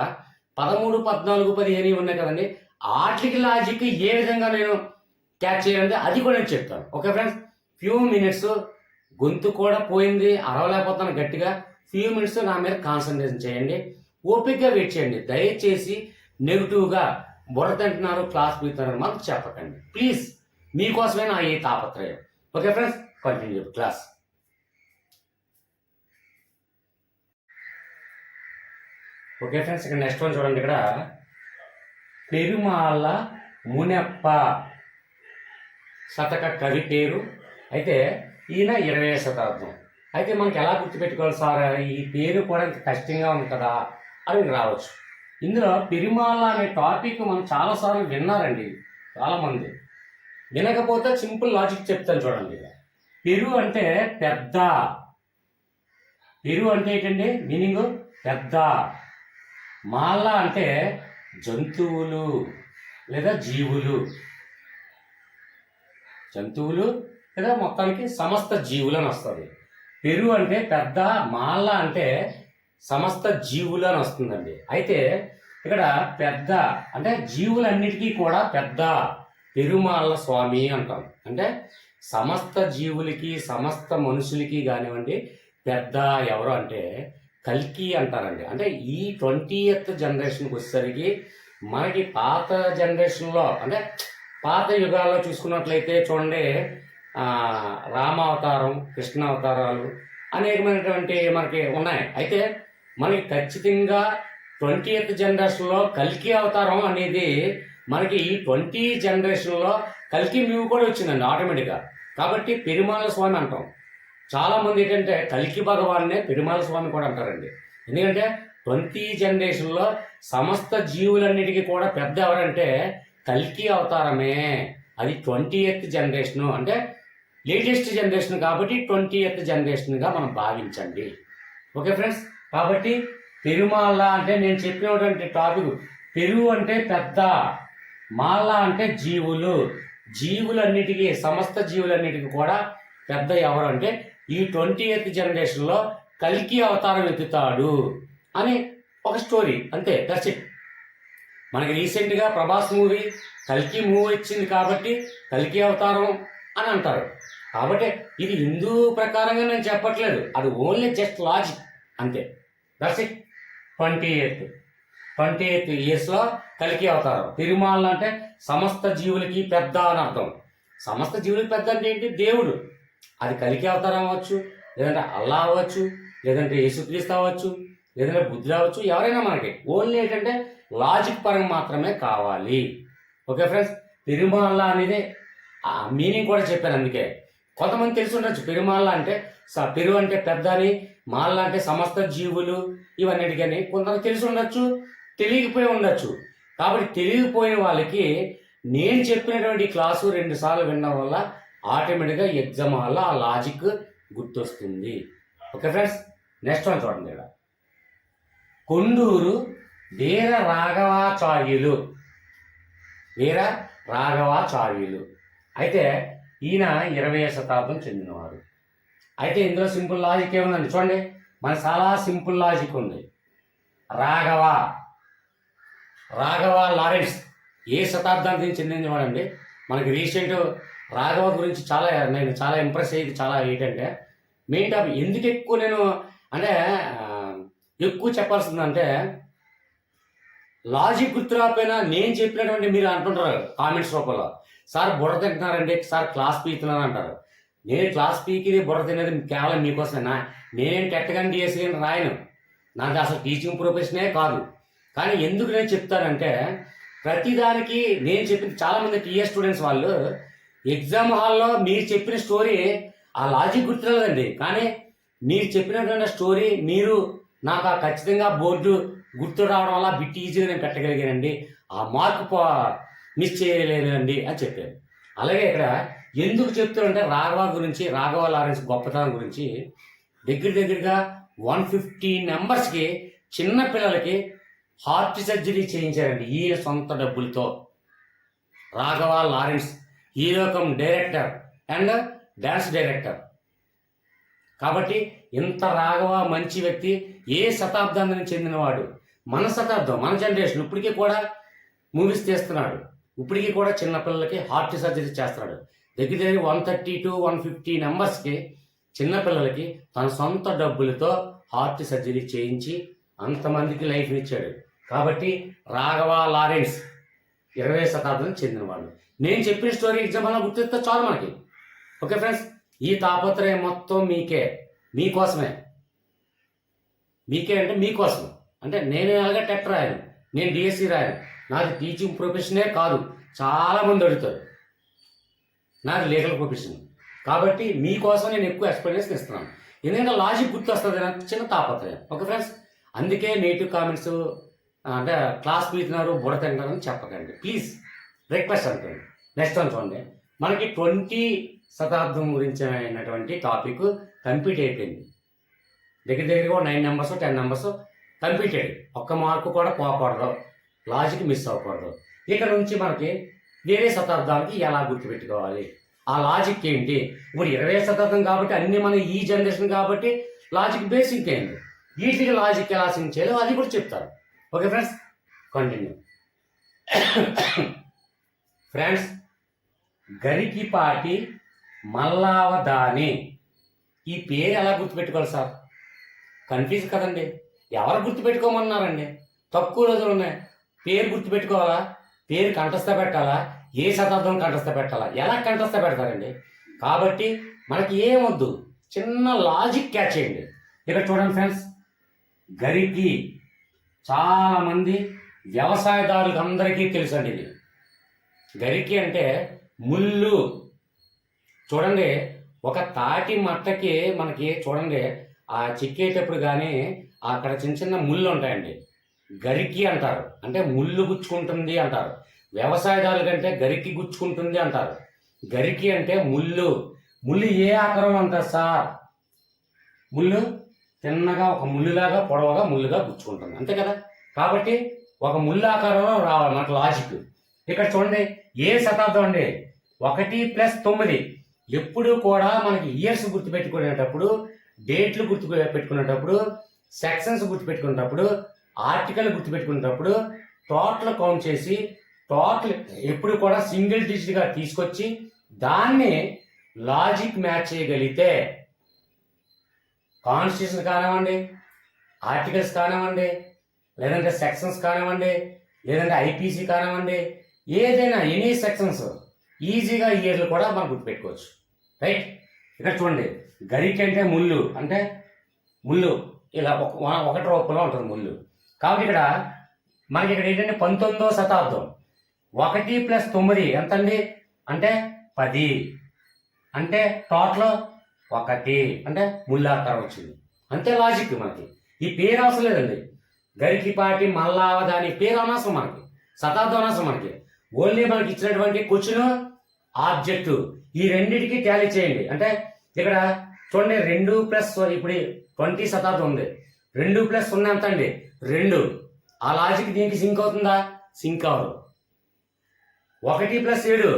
13, 14, 15 ఉన్నాయి కదండి. వాటికి లాజిక్ ఏ విధంగా నేను క్యాచ్ చేయాలంటే అది కూడా నేను చెప్తాను. ఓకే ఫ్రెండ్స్, ఫ్యూ మినిట్స్, గొంతు కూడా పోయింది, అరవలేకపోతాను గట్టిగా. ఫ్యూ మినిట్స్ నా మీద కాన్సన్ట్రేషన్ చేయండి, ఓపికగా వెయిట్ చేయండి. దయచేసి నెగిటివ్గా బుర్ర తింటున్నారు, క్లాస్ పీతున్నారు మాకు చెప్పకండి ప్లీజ్. మీకోసమే నా ఈ తాపత్రయం. Okay friends, continue class. Okay friends, ఇక్కడ నెక్స్ట్ వన్ చూడండి. ఇక్కడ పెరుమాళ్ళ మునెప్ప శతక కవి పేరు. అయితే ఈయన 20వ శతాబ్దం. అయితే మనకి ఎలా గుర్తుపెట్టుకోవాలి సార్, ఈ పేరు కూడా ఇంత కష్టంగా ఉంది కదా అని రావచ్చు. ఇందులో పెరుమాళ్ళ అనే టాపిక్ మనం చాలాసార్లు విన్నారండి చాలామంది. వినకపోతే సింపుల్ లాజిక్ చెప్తాను చూడండి. పెరు అంటే పెద్ద. పెరు అంటే ఏంటండి మీనింగ్? పెద్ద. మాళ్ళ అంటే జంతువులు లేదా జీవులు. జంతువులు లేదా మొత్తానికి సమస్త జీవులు అని వస్తుంది. పెరు అంటే పెద్ద, మాళ్ళ అంటే సమస్త జీవులు అని వస్తుందండి. అయితే ఇక్కడ పెద్ద అంటే జీవులన్నిటికీ కూడా పెద్ద పెరుమాళ్ళ స్వామి అంటాం. అంటే సమస్త జీవులకి, సమస్త మనుషులకి కానివ్వండి పెద్ద ఎవరు అంటే కల్కి అంటారండి. అంటే ఈ 20th జనరేషన్కి వచ్చేసరికి మనకి పాత జనరేషన్లో అంటే పాత యుగాల్లో చూసుకున్నట్లయితే చూడండి, రామావతారం, కృష్ణ అవతారాలు అనేకమైనటువంటి మనకి ఉన్నాయి. అయితే మనకి ఖచ్చితంగా 20th జనరేషన్లో కల్కి అవతారం అనేది మనకి ఈ 20 జనరేషన్లో కల్కి మూవీ కూడా వచ్చిందండి ఆటోమేటిక్గా. కాబట్టి పెరుమాళ్ళ స్వామి అంటాం. చాలామంది ఏంటంటే కల్కి భగవాన్నే పెరుమాళ్ళ స్వామి కూడా అంటారండి. ఎందుకంటే 20 జనరేషన్లో సమస్త జీవులన్నిటికీ కూడా పెద్ద ఎవరంటే కల్కి అవతారమే. అది 20th జనరేషను అంటే లేటెస్ట్ జనరేషన్ కాబట్టి 20th జనరేషన్గా మనం భావించండి. ఓకే ఫ్రెండ్స్, కాబట్టి పెరుమాళ్ళ అంటే నేను చెప్పినటువంటి టాపిక్ పెరు అంటే పెద్ద, మాళ్ళ అంటే జీవులు. జీవులన్నిటికీ, సమస్త జీవులన్నిటికీ కూడా పెద్ద ఎవరు అంటే ఈ 20th జనరేషన్లో కల్కి అవతారం ఎత్తుతాడు అని ఒక స్టోరీ, అంతే, దట్స్ ఇట్. మనకి రీసెంట్గా ప్రభాస్ మూవీ కల్కి మూవీ వచ్చింది కాబట్టి కల్కి అవతారం అని అంటారు. కాబట్టి ఇది హిందూ ప్రకారంగా నేను చెప్పట్లేదు, అది ఓన్లీ జస్ట్ లాజిక్ అంతే, దట్స్ ఇట్. 28th ఇయర్స్లో కల్కి అవతారం. పెరుమాళ్ళ అంటే సమస్త జీవులకి పెద్ద అని అర్థం. సమస్త జీవులకి పెద్ద అంటే ఏంటి? దేవుడు. అది కల్కి అవతారం అవ్వచ్చు, లేదంటే అల్లా అవ్వచ్చు, లేదంటే యేసుక్రీస్తు అవ్వచ్చు, లేదంటే బుద్ధుడు అవ్వచ్చు, ఎవరైనా మనకి ఓన్లీ ఏంటంటే లాజిక్ పరంగా మాత్రమే కావాలి. ఓకే ఫ్రెండ్స్, పెరుమాళ్ళ అనేది మీనింగ్ కూడా చెప్పాను. అందుకే కొంతమంది తెలిసి ఉండొచ్చు పెరుమాళ్ళ అంటే పెరు అంటే పెద్ద అని, మాళ్ళ అంటే సమస్త జీవులు ఇవన్నిటికని కొంతమంది తెలిసి ఉండొచ్చు, తెలియకపోయి ఉండొచ్చు. కాబట్టి తెలియకపోయిన వాళ్ళకి నేను చెప్పినటువంటి క్లాసు 2 సార్లు వినడం వల్ల ఆటోమేటిక్గా ఎగ్జామ్ హాల్లో ఆ లాజిక్ గుర్తొస్తుంది. ఓకే ఫ్రెండ్స్, నెక్స్ట్ వన్ చూడండి. ఇక్కడ కొండూరు వీర రాఘవాచార్యులు. వీర రాఘవాచార్యులు అయితే ఈయన 20వ శతాబ్దం చెందినవారు. అయితే ఇందులో సింపుల్ లాజిక్ ఏముందండి చూడండి, మన చాలా సింపుల్ లాజిక్ ఉంది. రాఘవ లారెన్స్ ఏ శతాబ్దానికి చెందింది వాడండి. మనకి రీసెంట్ రాఘవ గురించి నేను చాలా ఇంప్రెస్ అయ్యేది చాలా ఏంటంటే మెయిన్ టాపిక్. ఎందుకు ఎక్కువ నేను అంటే ఎక్కువ చెప్పాల్సిందంటే లాజిక్ గుర్తు రాకపోయినా నేను చెప్పినటువంటి మీరు అంటుంటారు కామెంట్స్ రూపంలో, సార్ బుర్ర తింటున్నారండి, సార్ క్లాస్ పీతున్నారు అంటారు. నేను క్లాస్ పీకి బుర్ర తినేది కేవలం మీకోసమేనా? నేను టెట్టగాని డిఎస్సీ కానీ రాయను. నాకు అసలు టీచింగ్ ప్రొఫెషనే కాదు. కానీ ఎందుకు నేను చెప్తానంటే ప్రతిదానికి నేను చెప్పింది చాలామంది టీఎస్ స్టూడెంట్స్ వాళ్ళు ఎగ్జామ్ హాల్లో మీరు చెప్పిన స్టోరీ ఆ లాజిక్ గుర్తులేదండి. కానీ మీరు చెప్పినటువంటి స్టోరీ మీరు నాకు ఖచ్చితంగా బోర్డు గుర్తు రావడం వల్ల బిట్ ఈజీగా నేను పెట్టగలిగానండి, ఆ మార్కు మిస్ చేయలేనండి అని చెప్పారు. అలాగే ఇక్కడ ఎందుకు చెప్తారంటే రాఘవ లారెన్స్ గొప్పతనం గురించి దగ్గరగా 150 నెంబర్స్కి చిన్న పిల్లలకి హార్ట్ సర్జరీ చేయించారండి ఈయన సొంత డబ్బులతో. Raghava Lawrence hero come director and dance director. కాబట్టి ఇంత రాఘవ మంచి వ్యక్తి, ఏ శతాబ్దానికి చెందినవాడు, మన శతాబ్దం, మన జనరేషన్, ఇప్పటికీ కూడా మూవీస్ తీస్తున్నాడు, ఇప్పటికీ కూడా చిన్నపిల్లలకి హార్ట్ సర్జరీ చేస్తున్నాడు. దగ్గర 130 to 150 నెంబర్స్కి చిన్నపిల్లలకి తన సొంత డబ్బులతో హార్ట్ సర్జరీ చేయించి అంతమందికి లైఫ్ని ఇచ్చాడు. కాబట్టి రాఘవ లారెన్స్ 20వ శతాబ్దానికి చెందినవాడు. నేను చెప్పిన స్టోరీ ఎగ్జామ్ అలా గుర్తిస్తే చాలు మనకి. ఓకే ఫ్రెండ్స్, ఈ తాపత్రయం మొత్తం మీకోసమే. మీకే అంటే మీకోసం. అంటే నేను ఎలాగ టెట్ రాయను, నేను డిఎస్సి రాయను, నాది టీచింగ్ ప్రొఫెషనే కాదు. చాలామంది అడుగుతారు, నాది లీగల్ ప్రొఫెషన్. కాబట్టి మీకోసం నేను ఎక్కువ ఎక్స్ప్లెనేషన్ ఇస్తున్నాను. ఎందుకంటే లాజిక్ గుర్తు వస్తుంది నాకు చిన్న తాపత్రయం. ఓకే ఫ్రెండ్స్, అందుకే నెగిటివ్ కామెంట్స్ అంటే క్లాస్ పీతున్నారు బుర్ర తింటారని చెప్పకండి ప్లీజ్, రిక్వెస్ట్ అనుకోండి. నెక్స్ట్ వన్ చూడండి, మనకి 20 శతాబ్దం గురించి అయినటువంటి టాపిక్ కంప్లీట్ అయిపోయింది. దగ్గరగా 9 నెంబర్స్ 10 నెంబర్స్ కంప్లీటెడ్. ఒక్క మార్కు కూడా పోకూడదు, లాజిక్ మిస్ అవ్వకూడదు. ఇక్కడ నుంచి మనకి వేరే శతాబ్దానికి ఎలా గుర్తుపెట్టుకోవాలి, ఆ లాజిక్ ఏంటి. ఇప్పుడు 20వ శతాబ్దం కాబట్టి అన్ని మన ఈ జనరేషన్ కాబట్టి లాజిక్ బేసిక్ అయింది. వీటికి లాజిక్ ఎలా సింక్ చేయాలో అది కూడా చెప్తారు. Okay friends, continue. Friends, Garikipati Mallavadhani ఈ పేరు ఎలా గుర్తుపెట్టుకోవాలి సార్? కన్ఫ్యూజ్ కదండి. ఎవరు గుర్తుపెట్టుకోమన్నారండి? తక్కువ రోజులు ఉన్నాయి, పేరు గుర్తుపెట్టుకోవాలా? పేరు కంఠస్థ పెట్టాలా? ఏ శతాబ్దం కంఠస్థ పెట్టాలా? ఎలా కంఠస్థ పెడతారండి? కాబట్టి మనకి ఏమొద్దు, చిన్న లాజిక్ క్యాచ్ చేయండి. ఇక్కడ చూడండి ఫ్రెండ్స్, గరికి చాలామంది వ్యవసాయదారులకు అందరికీ తెలుసు అండి. ఇది గరికి అంటే ముళ్ళు. చూడండి, ఒక తాటి మట్టకి మనకి చూడండి ఆ చిక్కేటప్పుడు కానీ అక్కడ చిన్న చిన్న ముళ్ళు ఉంటాయండి, గరికి అంటారు. అంటే ముళ్ళు గుచ్చుకుంటుంది అంటారు. వ్యవసాయదారుల కంటే గరికి గుచ్చుకుంటుంది అంటారు. గరికి అంటే ముళ్ళు. ముళ్ళు ఏ ఆకారంలో ఉంటుంది సార్? ముళ్ళు తిన్నగా ఒక ముళ్ళులాగా పొడవగా ముళ్ళుగా గుచ్చుకుంటుంది, అంతే కదా. కాబట్టి ఒక ముళ్ళు ఆకారంలో రావాలి మనకు లాజిక్. ఇక్కడ చూడండి, ఏ శతాబ్దం అండి? 1+9. ఎప్పుడు కూడా మనకి ఇయర్స్ గుర్తుపెట్టుకునేటప్పుడు, డేట్లు గుర్తుపెట్టుకునేటప్పుడు, సెక్షన్స్ గుర్తుపెట్టుకునేటప్పుడు, ఆర్టికల్ గుర్తుపెట్టుకునేటప్పుడు టోటల్ కౌంట్ చేసి టోటల్ ఎప్పుడు కూడా సింగిల్ డిజిట్గా తీసుకొచ్చి దాన్ని లాజిక్ మ్యాచ్ చేయగలిగితే కాన్స్టిట్యూషన్ కానివ్వండి, ఆర్టికల్స్ కానివ్వండి, లేదంటే సెక్షన్స్ కానివ్వండి, లేదంటే ఐపీసీ కానివ్వండి, ఏదైనా ఎనీ సెక్షన్స్ ఈజీగా ఇయర్లు కూడా మనం గుర్తుపెట్టుకోవచ్చు. రైట్, ఇక్కడ చూడండి, గరికి అంటే ముళ్ళు, అంటే ముళ్ళు ఇలా ఒకటి రూపంలో ఉంటుంది ముళ్ళు. కాబట్టి ఇక్కడ మనకి ఇక్కడ ఏంటంటే 19వ శతాబ్దం. 1+9 ఎంత అండి? అంటే 10. అంటే టోటల్ 1 అంటే ముళ్ళాకారం వచ్చింది. అంతే లాజిక్. మనకి ఈ పేరు అవసరం లేదండి. గరికిపాటి మల్లావధాని పేరు అనవసరం మనకి, శతాబ్దం అనవసరం మనకి. ఓన్లీ మనకి ఇచ్చినటువంటి క్వశ్చన్, ఆబ్జెక్టు, ఈ రెండింటికి టాలీ చేయండి. అంటే ఇక్కడ చూడండి 2+ ఇప్పుడు 20 శతాబ్దం ఉంది, 2+0 ఎంత అండి? 2. ఆ లాజిక్ దీనికి సింక్ అవుతుందా? సింక్ అవ్వదు. 1+7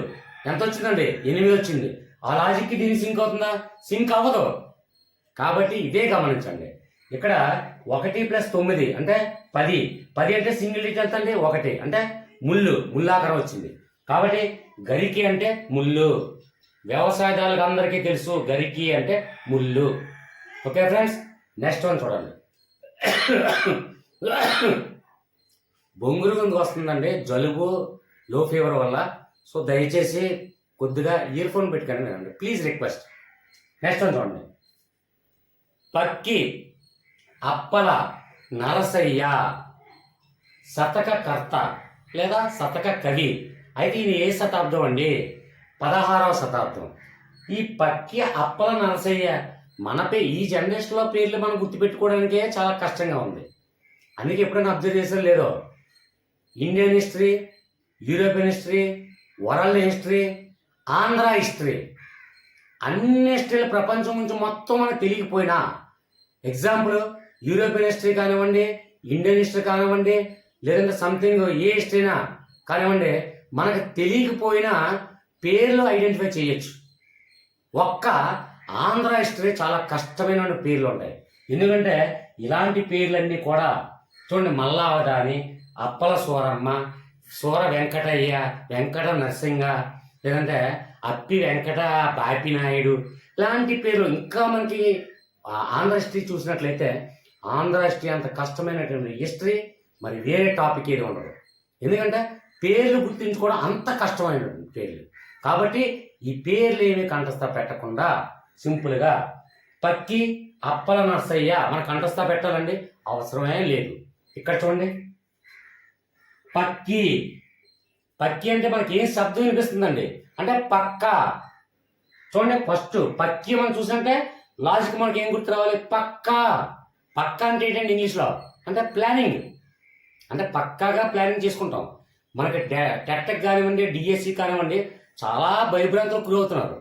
ఎంత వచ్చిందండి? 8 వచ్చింది. ఆ లాజిక్కి దీనికి సింక్ అవుతుందా? సింక్ అవ్వదు. కాబట్టి ఇదే గమనించండి. ఇక్కడ 1+9 అంటే 10. 10 అంటే సింగిల్ డిజిట్ ఎంత అండి? 1 అంటే ముళ్ళాకారం వచ్చింది. కాబట్టి గరికి అంటే ముళ్ళు. వ్యవసాయదారులకు అందరికీ తెలుసు గరికి అంటే ముళ్ళు. ఓకే ఫ్రెండ్స్, నెక్స్ట్ వన్ చూడండి. బొంగురు గొంతుకు వస్తుందండి, జలుబు, లో ఫీవర్ వల్ల. సో దయచేసి కొద్దిగా ఇయర్ ఫోన్ పెట్టుకొని వినండి ప్లీజ్, రిక్వెస్ట్. నెక్స్ట్ వన్ చూడండి. పక్కి అప్పల నరసయ్య శతకకర్త లేదా శతక కవి. అయితే ఇది ఏ శతాబ్దం అండి? 16వ శతాబ్దం. ఈ పక్కి అప్పల నరసయ్య ఈ జనరేషన్లో పేర్లు మనం గుర్తుపెట్టుకోవడానికే చాలా కష్టంగా ఉంది. అందుకే ఎప్పుడైనా అబ్జర్వ్ చేసారో లేదో, Indian history, European history, world history, Andhra history, అన్ని హిస్టరీలు ప్రపంచం నుంచి మొత్తం మనకు తెలియకపోయినా, ఎగ్జాంపుల్ యూరోపియన్ హిస్టరీ కానివ్వండి, ఇండియన్ హిస్టరీ కానివ్వండి, లేదంటే సంథింగ్ ఏ హిస్టరీనా కానివ్వండి, మనకు తెలియకపోయినా పేర్లు ఐడెంటిఫై చేయొచ్చు. ఒక్క ఆంధ్ర హిస్టరీ చాలా కష్టమైన పేర్లు ఉంటాయి. ఎందుకంటే ఇలాంటి పేర్లన్నీ కూడా చూడండి, మల్లావదాని, అప్పల సూరమ్మ, సూర వెంకటయ్య, వెంకట నరసింహ, లేదంటే అప్పి వెంకట బాపినాయుడు, ఇలాంటి పేర్లు. ఇంకా మనకి ఆంధ్ర హిస్టరీ చూసినట్లయితే ఆంధ్ర హిస్టరీ అంత కష్టమైనటువంటి హిస్టరీ మరి వేరే టాపిక్ ఏది ఉండదు. ఎందుకంటే పేర్లు గుర్తించుకోవడం అంత కష్టమైనటువంటి పేర్లు. కాబట్టి ఈ పేర్లు ఏమి కంఠస్థ పెట్టకుండా సింపుల్గా పక్కి అప్పల నరసయ్య మన కంఠస్థ పెట్టాలండి, అవసరమే లేదు. ఇక్కడ చూడండి, పక్కి. పక్కి అంటే మనకి ఏం శబ్దం వినిపిస్తుందండి అంటే పక్క. చూడండి, ఫస్ట్ పక్కి మనం చూసినట్టే లాజిక్ మనకి ఏం గుర్తు రావాలి? పక్క. పక్క అంటే ఏంటంటే ఇంగ్లీష్లో అంటే ప్లానింగ్, అంటే పక్కాగా ప్లానింగ్ చేసుకుంటాం. మనకి టెట్కి కానివ్వండి, డిఎస్సి కానివ్వండి, చాలా భయభ్రాంతులు గురవుతున్నారు.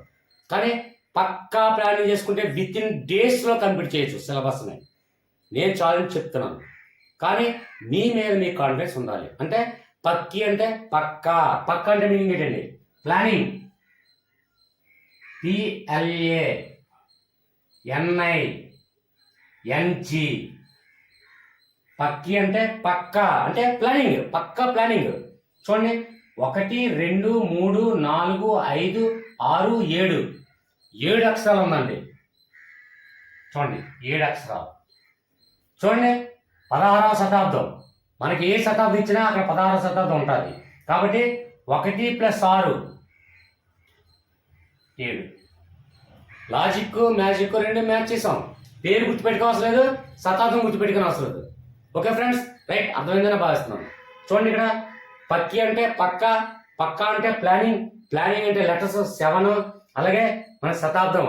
కానీ పక్కా ప్లానింగ్ చేసుకుంటే విత్ ఇన్ డేస్లో కంప్లీట్ చేయొచ్చు సిలబస్ని. నేను ఛాలెంజ్ చెప్తున్నాను. కానీ మీ మీద మీ కాన్ఫిడెన్స్ ఉండాలి. అంటే పక్కి అంటే పక్కా. పక్క అంటే మీనింగ్ ఏంటండి? ప్లానింగ్. PLANING. పక్కి అంటే పక్క అంటే ప్లానింగ్, పక్కా ప్లానింగ్. చూడండి, 1 2 3 4 5 6 7 7 అక్షరాలు ఉందండి. చూడండి, 7 అక్షరాలు. చూడండి, 16వ శతాబ్దం. మనకి ఏ శతాబ్దం ఇచ్చినా అక్కడ 16వ శతాబ్దం ఉంటుంది. కాబట్టి 1 + 6 7. లాజిక్ మ్యాజిక్ రెండు మ్యాచ్ చేసాం. పేరు గుర్తుపెట్టుకోవాల్సిన లేదు, శతాబ్దం గుర్తుపెట్టుకుని అవసరం లేదు. ఓకే ఫ్రెండ్స్, రైట్, అర్థమైందని భావిస్తున్నాను. చూడండి, ఇక్కడ పక్కి అంటే పక్క, పక్క అంటే ప్లానింగ్, ప్లానింగ్ అంటే లెటర్స్ 7. అలాగే మన శతాబ్దం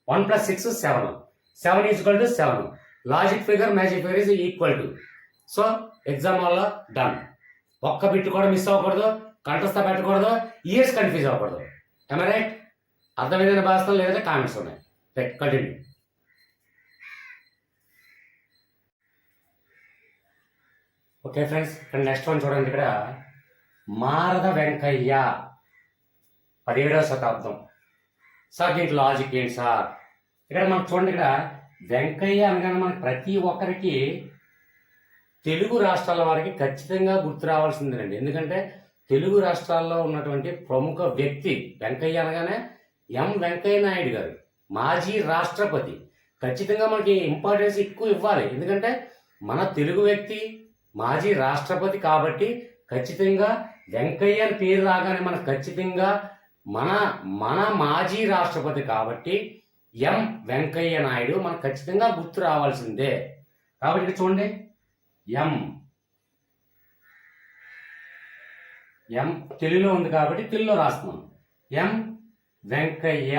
1 + 6 7. 7 = 7. Logic figure magic figure is equal to. So exam వల్ల డన్. ఒక్క బిట్ కూడా మిస్ అవ్వకూడదు, కంఠస్థ పెట్టకూడదు, ఇయర్స్ కన్ఫ్యూజ్ అవ్వకూడదు. ఏమై రైట్? అర్థమైందని భావిస్తాం, లేదంటే కామెంట్స్ ఉన్నాయి. Right, continue. ఓకే ఫ్రెండ్స్, ఇక్కడ నెక్స్ట్ వన్ చూడండి. ఇక్కడ మారద వెంకయ్య 17వ శతాబ్దం. సార్ దీంట్లో లాజిక్ ఏంటి సార్? ఇక్కడ మనం చూడండి, ఇక్కడ వెంకయ్య అనగానే మనకి ప్రతి ఒక్కరికి తెలుగు రాష్ట్రాల వారికి ఖచ్చితంగా గుర్తు రావాల్సిందేనండి. ఎందుకంటే తెలుగు రాష్ట్రాల్లో ఉన్నటువంటి ప్రముఖ వ్యక్తి వెంకయ్య అనగానే వెంకయ్య నాయుడు గారు, మాజీ రాష్ట్రపతి. ఖచ్చితంగా మనకి ఇంపార్టెన్స్ ఎక్కువ ఇవ్వాలి. ఎందుకంటే మన తెలుగు వ్యక్తి మాజీ రాష్ట్రపతి కాబట్టి ఖచ్చితంగా వెంకయ్య అని పేరు రాగానే మనకు ఖచ్చితంగా మన మాజీ రాష్ట్రపతి కాబట్టి వెంకయ్య నాయుడు మనకు ఖచ్చితంగా గుర్తు రావాల్సిందే. కాబట్టి ఇక్కడ చూడండి, తెలుగులో ఉంది కాబట్టి తెలుగులో రాస్తున్నాం. వెంకయ్య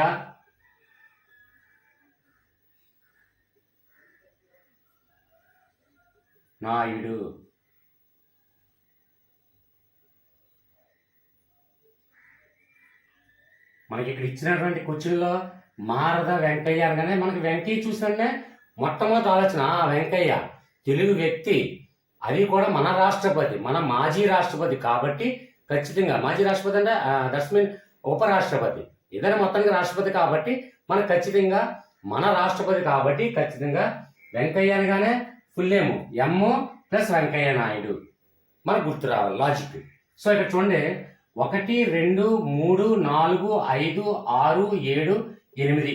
నాయుడు. మనకి ఇక్కడ ఇచ్చినటువంటి క్వశ్చన్లో మారద వెంకయ్య అనగానే మనకి వెంకయ్య చూసినట్టే మొట్టమొదటి ఆలోచన వెంకయ్య తెలుగు వ్యక్తి, అది కూడా మన రాష్ట్రపతి, మన మాజీ రాష్ట్రపతి కాబట్టి ఖచ్చితంగా మాజీ రాష్ట్రపతి అంటే దట్స్ మీన్ ఉపరాష్ట్రపతి, ఏదైనా మొత్తానికి రాష్ట్రపతి కాబట్టి మనకు ఖచ్చితంగా మన రాష్ట్రపతి కాబట్టి ఖచ్చితంగా వెంకయ్య అనగానే ఫుల్ నేమ్ + వెంకయ్య నాయుడు మనకు గుర్తు రావాలి లాజిక్. సో ఇక్కడ చూడండి, 1 2 3 4 5 6 7 8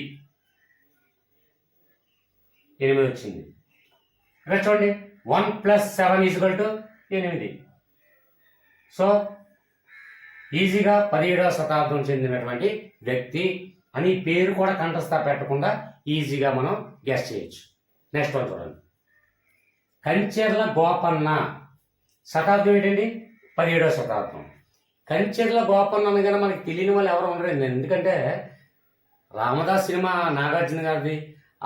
8 వచ్చింది. ఇక్కడ చూడండి, 1 + 7 = 8. సో ఈజీగా 17వ శతాబ్దం చెందినటువంటి వ్యక్తి అని పేరు కూడా కంఠస్థ పెట్టకుండా ఈజీగా మనం గెస్ చేయొచ్చు. నెక్స్ట్ వన్ చూడండి. కంచెర్ల గోపన్న. శతాబ్దం ఏంటండి? 17వ శతాబ్దం. కంచెర్ల గోపన్న అనగానే మనకి తెలియని వాళ్ళు ఎవరు ఉండరండి. ఎందుకంటే రామదాస్ సినిమా నాగార్జున గారిది,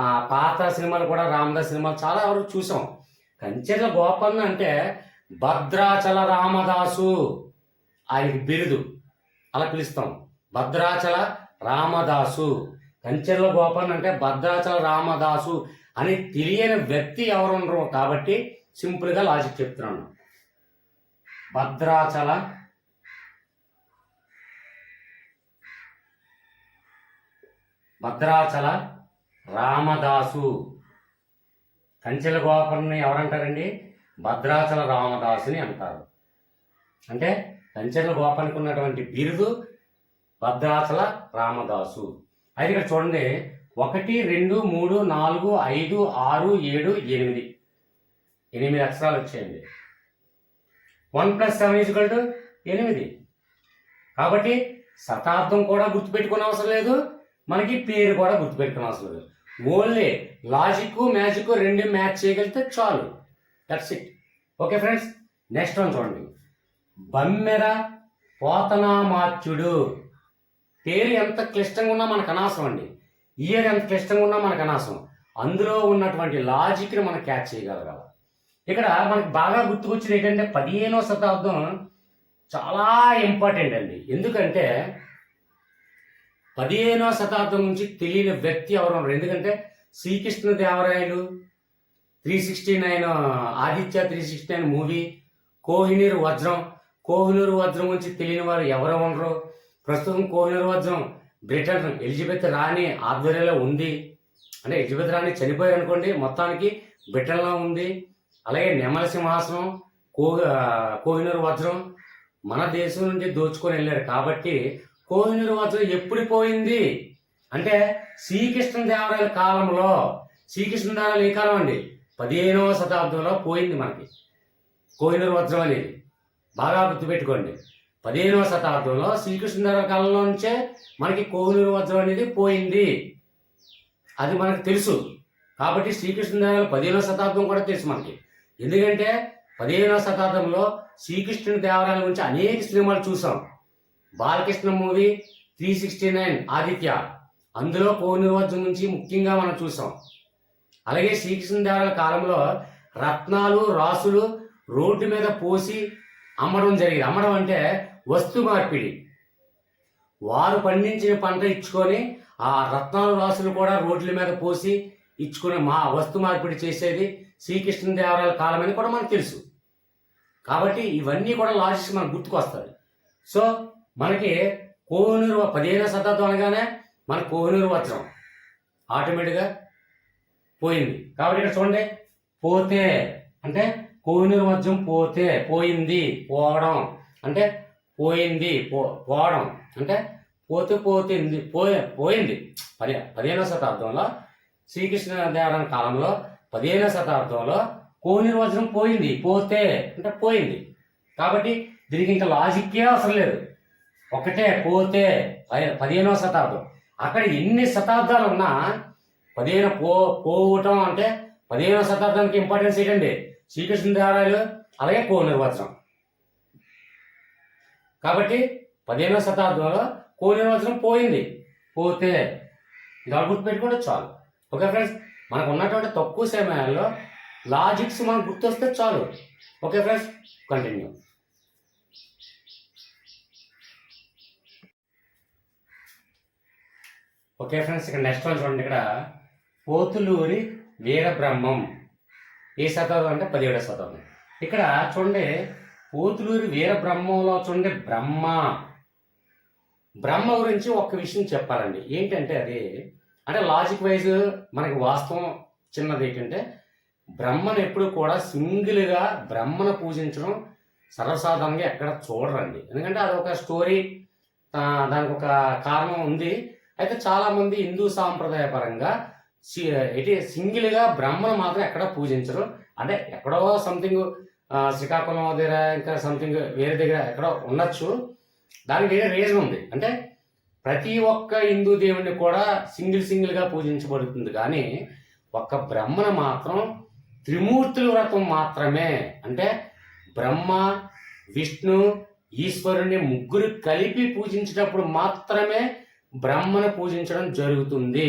ఆ పాత సినిమాలు కూడా రామదాస్ సినిమాలు చాలా వరకు చూసాం. కంచెర్ల గోపన్న అంటే భద్రాచల రామదాసు, ఆయనకి బిరుదు, అలా పిలుస్తాం, భద్రాచల రామదాసు. కంచెర్ల గోపన్న అంటే భద్రాచల రామదాసు అని తెలియని వ్యక్తి ఎవరు ఉండరు కాబట్టి సింపుల్గా లాజిక్ చెప్తున్నాను. భద్రాచల రామదాసు. కంచెల గోపన్ని ఎవరంటారండి? భద్రాచల రామదాసుని అంటారు. అంటే కంచెల గోపనికి ఉన్నటువంటి బిరుదు భద్రాచల రామదాసు. అయితే ఇక్కడ చూడండి, 1 2 3 4 5 6 7 8 అక్షరాలు వచ్చాయండి. 1 + 7 = 8. కాబట్టి శతాబ్దం కూడా గుర్తుపెట్టుకునే అవసరం లేదు, మనకి పేరు కూడా గుర్తుపెట్టుకునే అవసరం లేదు. ఓన్లీ లాజిక్ మ్యాజిక్ రెండు మ్యాచ్ చేయగలిగితే చాలు. That's it. Okay friends, next one చూడండి. బమ్మెర పోతనామాత్యుడు. పేరు ఎంత క్లిష్టంగా ఉన్నా మనకు అనవసరం అండి, ఇయర్ ఎంత క్లిష్టంగా ఉన్నా మనకు అనవసరం. అందులో ఉన్నటువంటి లాజిక్ని మనం క్యాచ్ చేయగలగాలి. ఇక్కడ మనకి బాగా గుర్తుకొచ్చేది ఏంటంటే 15వ శతాబ్దం చాలా ఇంపార్టెంట్ అండి. ఎందుకంటే 15వ శతాబ్దం నుంచి తెలియని వ్యక్తి ఎవరు ఉన్నారు. ఎందుకంటే శ్రీకృష్ణదేవరాయలు 369 ఆదిత్య 369 మూవీ, కోహినూర్ వజ్రం గురించి తెలియని వారు ఎవరు ఉండరు. ప్రస్తుతం కోహినూర్ వజ్రం బ్రిటన్ ఎలిజబెత్ రాణి ఆధ్వర్యంలో ఉంది. అంటే ఎలిజబెత్ రాణి చనిపోయారు అనుకోండి, మొత్తానికి బ్రిటన్లో ఉంది. అలాగే నెమల సింహాసనం, కోహినూర్ వజ్రం మన దేశం నుండి దోచుకొని వెళ్ళారు. కాబట్టి కోహినూర్ వజ్రం ఎప్పుడు పోయింది అంటే శ్రీకృష్ణదేవరాయల కాలంలో. శ్రీకృష్ణదేవరాయలు ఏ కాలం అండి? 15వ శతాబ్దంలో పోయింది మనకి కోహినూర్ వజ్రం అనేది. బాగా గుర్తుపెట్టుకోండి, 15వ శతాబ్దంలో శ్రీకృష్ణదేవరాయల కాలంలో నుంచే మనకి కోహినూర్ వజ్రం అనేది పోయింది. అది మనకు తెలుసు. కాబట్టి శ్రీకృష్ణదేవరాయలు 15వ శతాబ్దం కూడా తెలుసు మనకి. ఎందుకంటే 15వ శతాబ్దంలో శ్రీకృష్ణదేవరాయల గురించి అనేక సినిమాలు చూసాం. బాలకృష్ణ మూవీ 369 ఆదిత్య, అందులో కోహినూర్ వజ్రం గురించి ముఖ్యంగా మనం చూసాం. అలాగే శ్రీకృష్ణదేవరాయల కాలంలో రత్నాలు రాసులు రోడ్డు మీద పోసి అమ్మడం జరిగింది. అమ్మడం అంటే వస్తు మార్పిడి. వారు పండించిన పంట ఇచ్చుకొని ఆ రత్నాలు రాసులు కూడా రోడ్ల మీద పోసి ఇచ్చుకునే వస్తు మార్పిడి చేసేది శ్రీకృష్ణదేవరాయల కాలం అని కూడా మనకు తెలుసు. కాబట్టి ఇవన్నీ కూడా లాజిక్స్ మనకు గుర్తుకొస్తుంది. సో మనకి కోహినూర్ 15వ శతాబ్దం అనగానే మన కోహినూర్ వజ్రం ఆటోమేటిక్గా పోయింది. కాబట్టి ఇక్కడ చూడండి, పోతే అంటే కోహినూర్ వజ్రం పోతే, పోయింది, పోవడం అంటే పోయింది, పోవడం అంటే పోయింది. 15వ శతాబ్దంలో శ్రీకృష్ణదేవరాయల కాలంలో 15వ శతాబ్దంలో కోహినూర్ వజ్రం పోయింది, పోతే అంటే పోయింది. కాబట్టి దీనికి ఇంకా లాజిక్కే అవసరం లేదు, ఒకటే పోతే. 15వ శతాబ్దం. అక్కడ ఎన్ని శతాబ్దాలు ఉన్నా 15 పోవటం అంటే 15వ శతాబ్దానికి ఇంపార్టెన్స్ ఏంటండి? శ్రీకృష్ణదేవరాయలు అలాగే కోహినూర్ వజ్రం. కాబట్టి 15వ శతాబ్దంలో కోహినూర్ వజ్రం పోయింది, పోతే. ఇలా గుర్తుపెట్టుకుంటే చాలు. ఓకే ఫ్రెండ్స్, మనకు ఉన్నటువంటి తక్కువ సమయాల్లో లాజిక్స్ మనకు గుర్తొస్తే చాలు. Okay friends, continue. Okay friends, ఇక్కడ నెక్స్ట్ వన్ చూడండి. ఇక్కడ పోతులూరి వీరబ్రహ్మం. ఏ శతాబ్దం అంటే 17వ శతాబ్దం. ఇక్కడ చూడండి, పోతులూరి వీరబ్రహ్మంలో చూడండి బ్రహ్మ గురించి ఒక్క విషయం చెప్పాలండి. ఏంటంటే అది అంటే లాజిక్ వైజ్ మనకి వాస్తవం చిన్నది ఏంటంటే బ్రహ్మను ఎప్పుడు కూడా సింగిల్గా బ్రహ్మను పూజించడం సర్వసాధారణంగా ఎక్కడ చూడరండి. ఎందుకంటే అది ఒక స్టోరీ, దానికి ఒక కారణం ఉంది. అయితే చాలామంది హిందూ సాంప్రదాయ పరంగా సింగిల్గా బ్రహ్మను మాత్రం ఎక్కడ పూజించరు. అంటే ఎక్కడో సంథింగ్ శ్రీకాకుళం దగ్గర, ఇంకా సంథింగ్ వేరే దగ్గర ఎక్కడో ఉండొచ్చు. దానికి వేరే రీజన్ ఉంది. అంటే ప్రతి ఒక్క హిందూ దేవుణ్ణి కూడా సింగిల్గా పూజించబడుతుంది, కానీ ఒక్క బ్రహ్మను మాత్రం త్రిమూర్తుల వ్రతం మాత్రమే, అంటే బ్రహ్మ విష్ణు ఈశ్వరుని ముగ్గురు కలిపి పూజించేటప్పుడు మాత్రమే బ్రహ్మను పూజించడం జరుగుతుంది.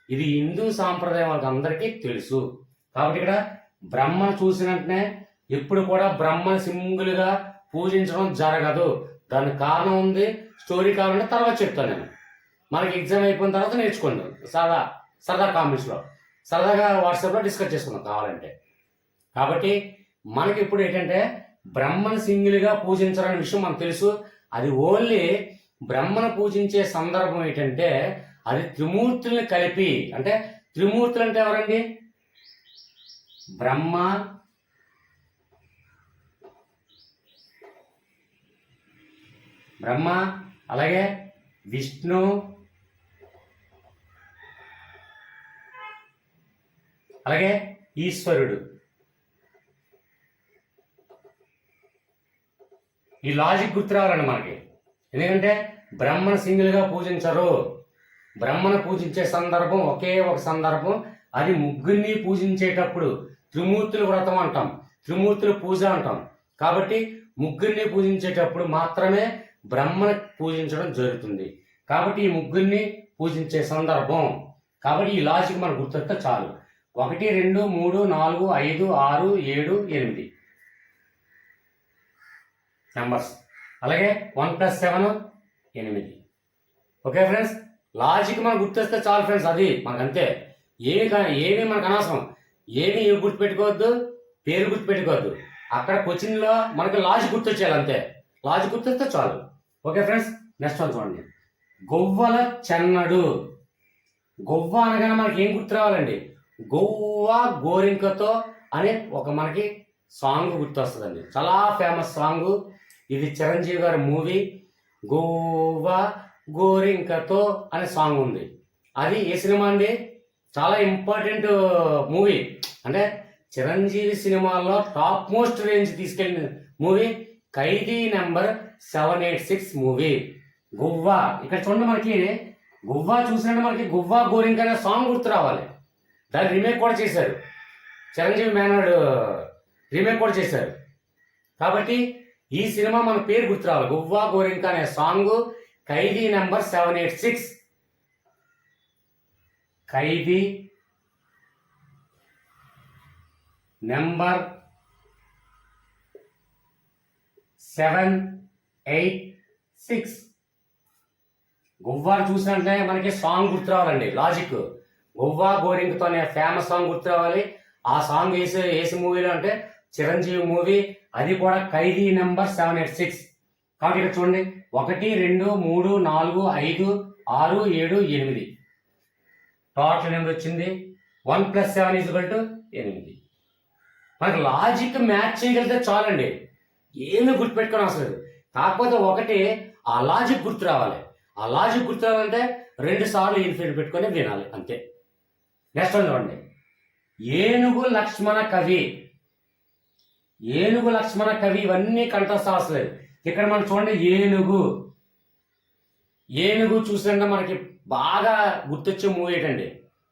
ఇది హిందూ సాంప్రదాయం వాళ్ళకి అందరికీ తెలుసు. కాబట్టి ఇక్కడ బ్రహ్మను చూసిన వెంటనే ఎప్పుడు కూడా బ్రహ్మను సింగిల్గా పూజించడం జరగదు. దానికి కారణం ఉంది, స్టోరీ కావాలంటే తర్వాత చెప్తాను నేను. మనకి ఎగ్జామ్ అయిపోయిన తర్వాత నేర్చుకోండి, సరదా కామెంట్స్లో సరదాగా వాట్సాప్లో డిస్కస్ చేసుకుందాం కావాలంటే. కాబట్టి మనకి ఇప్పుడు ఏంటంటే బ్రహ్మను సింగిల్గా పూజించాలనే విషయం మనకు తెలుసు. అది ఓన్లీ బ్రహ్మను పూజించే సందర్భం ఏంటంటే అది త్రిమూర్తుల్ని కలిపి, అంటే త్రిమూర్తులు అంటే ఎవరండి? బ్రహ్మ అలాగే విష్ణు అలాగే ఈశ్వరుడు. ఈ లాజిక్ గుర్తు రావాలండి మనకి, ఎందుకంటే బ్రహ్మను సింగిల్గా పూజించరు. బ్రహ్మను పూజించే సందర్భం ఒకే ఒక సందర్భం, అది ముగ్గురిని పూజించేటప్పుడు త్రిమూర్తుల వ్రతం అంటాం, త్రిమూర్తుల పూజ అంటాం. కాబట్టి ముగ్గురిని పూజించేటప్పుడు మాత్రమే బ్రహ్మను పూజించడం జరుగుతుంది. కాబట్టి ఈ ముగ్గురిని పూజించే సందర్భం, కాబట్టి ఈ లాజిక్ మనకు గుర్తొస్తే చాలు. 1 2 3 4 5 6 7 8 నెంబర్స్, అలాగే 1 + 7 8. ఓకే ఫ్రెండ్స్, లాజిక్ మనకు గుర్తొస్తే చాలు ఫ్రెండ్స్, అది మనకంతే. ఏమి మనకు అనవసరం, ఏమి గుర్తుపెట్టుకోవద్దు, పేరు గుర్తుపెట్టుకోవద్దు. అక్కడ క్వశ్చన్లో మనకు లాజిక్ గుర్తొచ్చేయాలి, అంతే. లాజిక్ గుర్తొస్తే చాలు. ఓకే ఫ్రెండ్స్, నెక్స్ట్ వన్ చూడండి. గొవ్వల చెన్నడు. గొవ్వ అనగానే మనకి ఏం గుర్తు రావాలండి? గొవ్వ గోరింకతో అనే ఒక మనకి సాంగ్ గుర్తొస్తుందండి, చాలా ఫేమస్ సాంగ్ ఇది. చిరంజీవి గారి మూవీ గోవ్వ గోరింకతో అనే సాంగ్ ఉంది. అది ఏ సినిమా అండి? చాలా ఇంపార్టెంట్ మూవీ, అంటే చిరంజీవి సినిమాల్లో టాప్ మోస్ట్ రేంజ్ తీసుకెళ్ళిన మూవీ ఖైదీ నెంబర్ 786 మూవీ. గువ్వ, ఇక్కడ చూడండి, మనకి గువ్వ చూసినట్టు మనకి గువ్వ గోరింక అనే సాంగ్ గుర్తు రావాలి. దాన్ని రీమేక్ కూడా చేశారు, చిరంజీవి మేనడు రీమేక్ కూడా చేశారు. కాబట్టి ఈ సినిమా మన పేరు గుర్తు రావాలి, గువ్వ గోరింక అనే సాంగ్ ఖైదీ నెంబర్ 786. ఖైదీ నెంబర్ 786. గువ్వ చూసినట్టే మనకి సాంగ్ గుర్తు రావాలండి. లాజిక్ గువ్వ గోరింకతో అనే ఫేమస్ సాంగ్ గుర్తు రావాలి. ఆ సాంగ్ వేసే మూవీలో అంటే చిరంజీవి మూవీ, అది కూడా ఖైదీ నెంబర్ 786. కాబట్టి ఇక్కడ చూడండి, 1 2 3 4 5 6 7 8 టోటల్ నెంబర్ వచ్చింది. 1 + 7 = 8. మనకి లాజిక్ మ్యాచ్ చేయగలిగితే చాలండి, ఏమీ గుర్తుపెట్టుకోని అవసరం లేదు. కాకపోతే ఒకటి, ఆ లాజిక్ గుర్తు రావాలి. ఆ లాజిక్ గుర్తు రావాలంటే 2 సార్లు ఇన్ఫినిట్ పెట్టుకొని వినాలి, అంతే. నెక్స్ట్ చూడండి, ఏనుగు లక్ష్మణ కవి. ఏనుగు లక్ష్మణ కవి ఇవన్నీ కంఠస్థ అవసరం లేదు. ఇక్కడ మనం చూడండి, ఏనుగు చూసినా మనకి బాగా గుర్తొచ్చే మూవీ ఏంటండి?